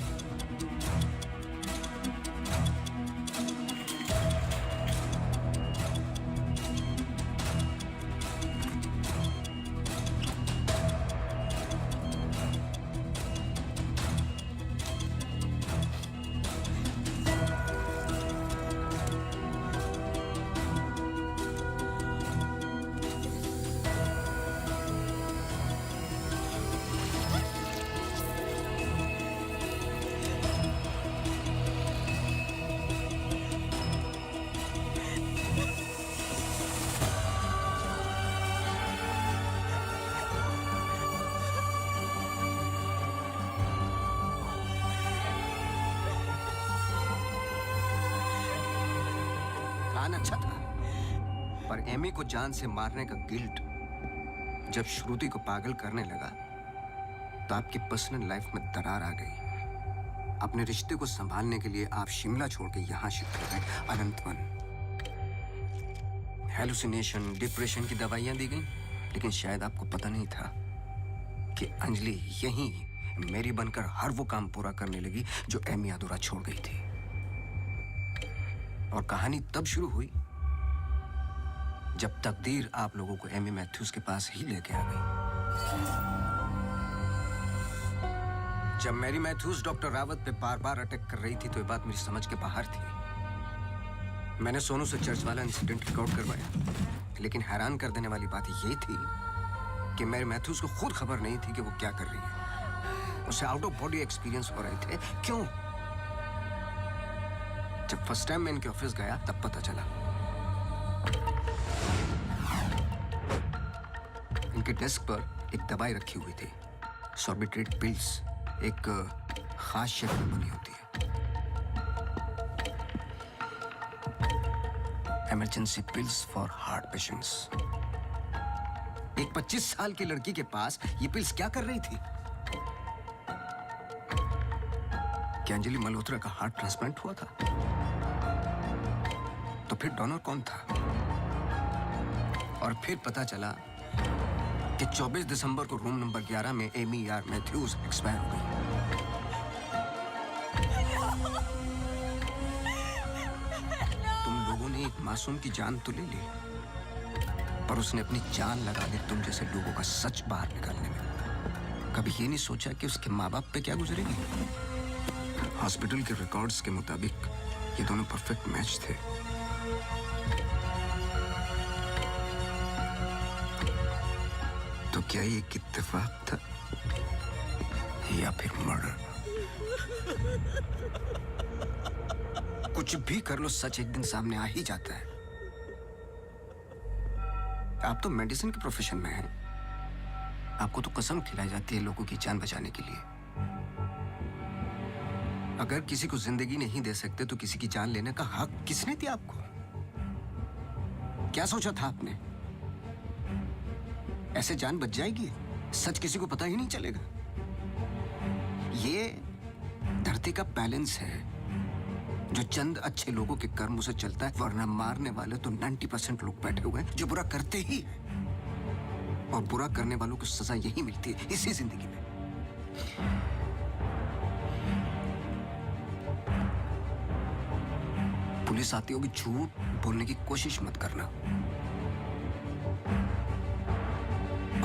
Speaker 3: इंसान अच्छा था, पर एमी को जान से मारने का गिल्ट जब श्रुति को पागल करने लगा तो आपकी पर्सनल लाइफ में दरार आ गई। अपने रिश्ते को संभालने के लिए आप शिमला छोड़ के यहां शिफ्ट हो गए, अनंतवन। हेलुसिनेशन, डिप्रेशन की दवाइयां दी गई, लेकिन शायद आपको पता नहीं था कि अंजलि यहीं मेरी बनकर हर वो काम पूरा करने लगी जो एमी अधूरा छोड़ गई थी। और कहानी तब शुरू हुई जब तकदीर आप लोगों को एमी मैथ्यूज के पास ही लेके आ गई। जब मैरी मैथ्यूज डॉक्टर रावत पे बार बार अटैक कर रही थी तो ये बात मेरी समझ के बाहर थी। मैंने सोनू से चर्च वाला इंसिडेंट रिकॉर्ड करवाया, लेकिन हैरान कर देने वाली बात ये थी कि मैरी मैथ्यूज को खुद खबर नहीं थी कि वो क्या कर रही है। उसे आउट ऑफ बॉडी एक्सपीरियंस हो रहे थे। क्यों? जब फर्स्ट टाइम मैं इनके ऑफिस गया तब पता चला। इनके डेस्क पर एक दवाई रखी हुई थी, सॉर्बिट्रेट पिल्स, एक खास शेप में बनी होती है। Emergency pills for heart patients. एक 25 साल की लड़की के पास ये पिल्स क्या कर रही थी? क्या अंजलि मल्होत्रा का हार्ट ट्रांसप्लांट हुआ था? तो फिर डोनर कौन था? और फिर पता चला कि 24 दिसंबर को रूम नंबर 11 में एमी आर मैथ्यूज एक्सपायर हो गई। तुम लोगों ने एक मासूम की जान तो ले ली, पर उसने अपनी जान लगा दी तुम जैसे लोगों का सच बाहर निकालने में। कभी ये नहीं सोचा कि उसके माँ बाप पे क्या गुजरेगी? हॉस्पिटल के रिकॉर्ड्स के मुताबिक ये दोनों परफेक्ट मैच थे। तो क्या ये एक इत्तेफाक था या फिर मर्डर? कुछ भी कर लो, सच एक दिन सामने आ ही जाता है। आप तो मेडिसिन के प्रोफेशन में हैं। आपको तो कसम खिलाई जाती है लोगों की जान बचाने के लिए। अगर किसी को जिंदगी नहीं दे सकते तो किसी की जान लेने का हक किसने दिया आपको? क्या सोचा था आपने? ऐसे जान बच जाएगी? सच किसी को पता ही नहीं चलेगा। ये धरती का बैलेंस है जो चंद अच्छे लोगों के कर्मों से चलता है, वरना मारने वाले तो 90% लोग बैठे हुए हैं जो बुरा करते ही हैं। और बुरा करने वालों को सजा यही मिलती है इसी जिंदगी में। पुलिस आती होगी, झूठ बोलने की कोशिश मत करना।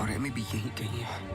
Speaker 3: और एमी भी यही कही है।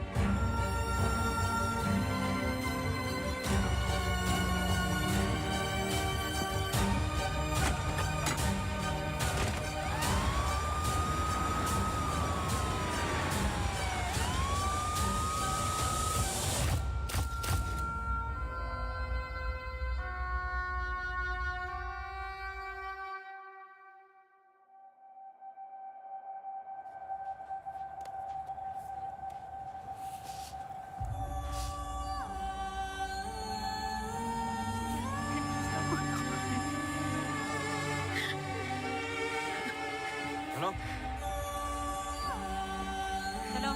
Speaker 17: Hello
Speaker 5: hello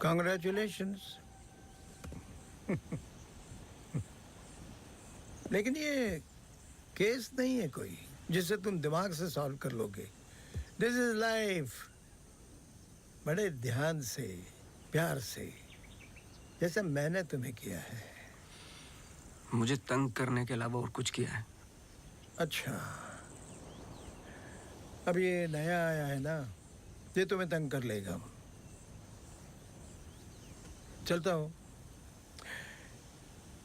Speaker 8: Congratulations. लेकिन ये केस नहीं है कोई जिसे तुम दिमाग से सॉल्व कर लोगे। This is life. बड़े ध्यान से, प्यार से, जैसे मैंने तुम्हें किया है।
Speaker 3: मुझे तंग करने के अलावा और कुछ किया है?
Speaker 8: अच्छा, अब ये नया आया है ना, ये तुम्हें तंग कर लेगा। चलता हूँ।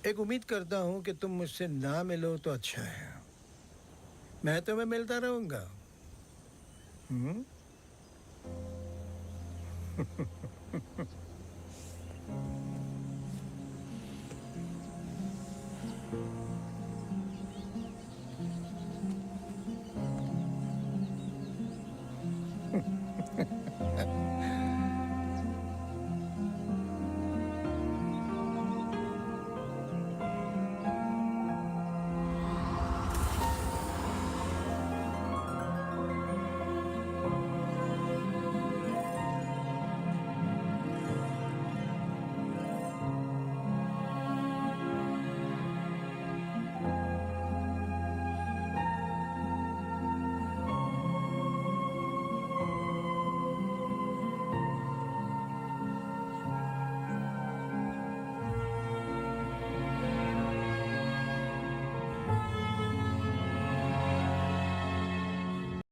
Speaker 8: एक उम्मीद करता हूं कि तुम मुझसे ना मिलो तो अच्छा है। मैं तुम्हें मिलता रहूंगा।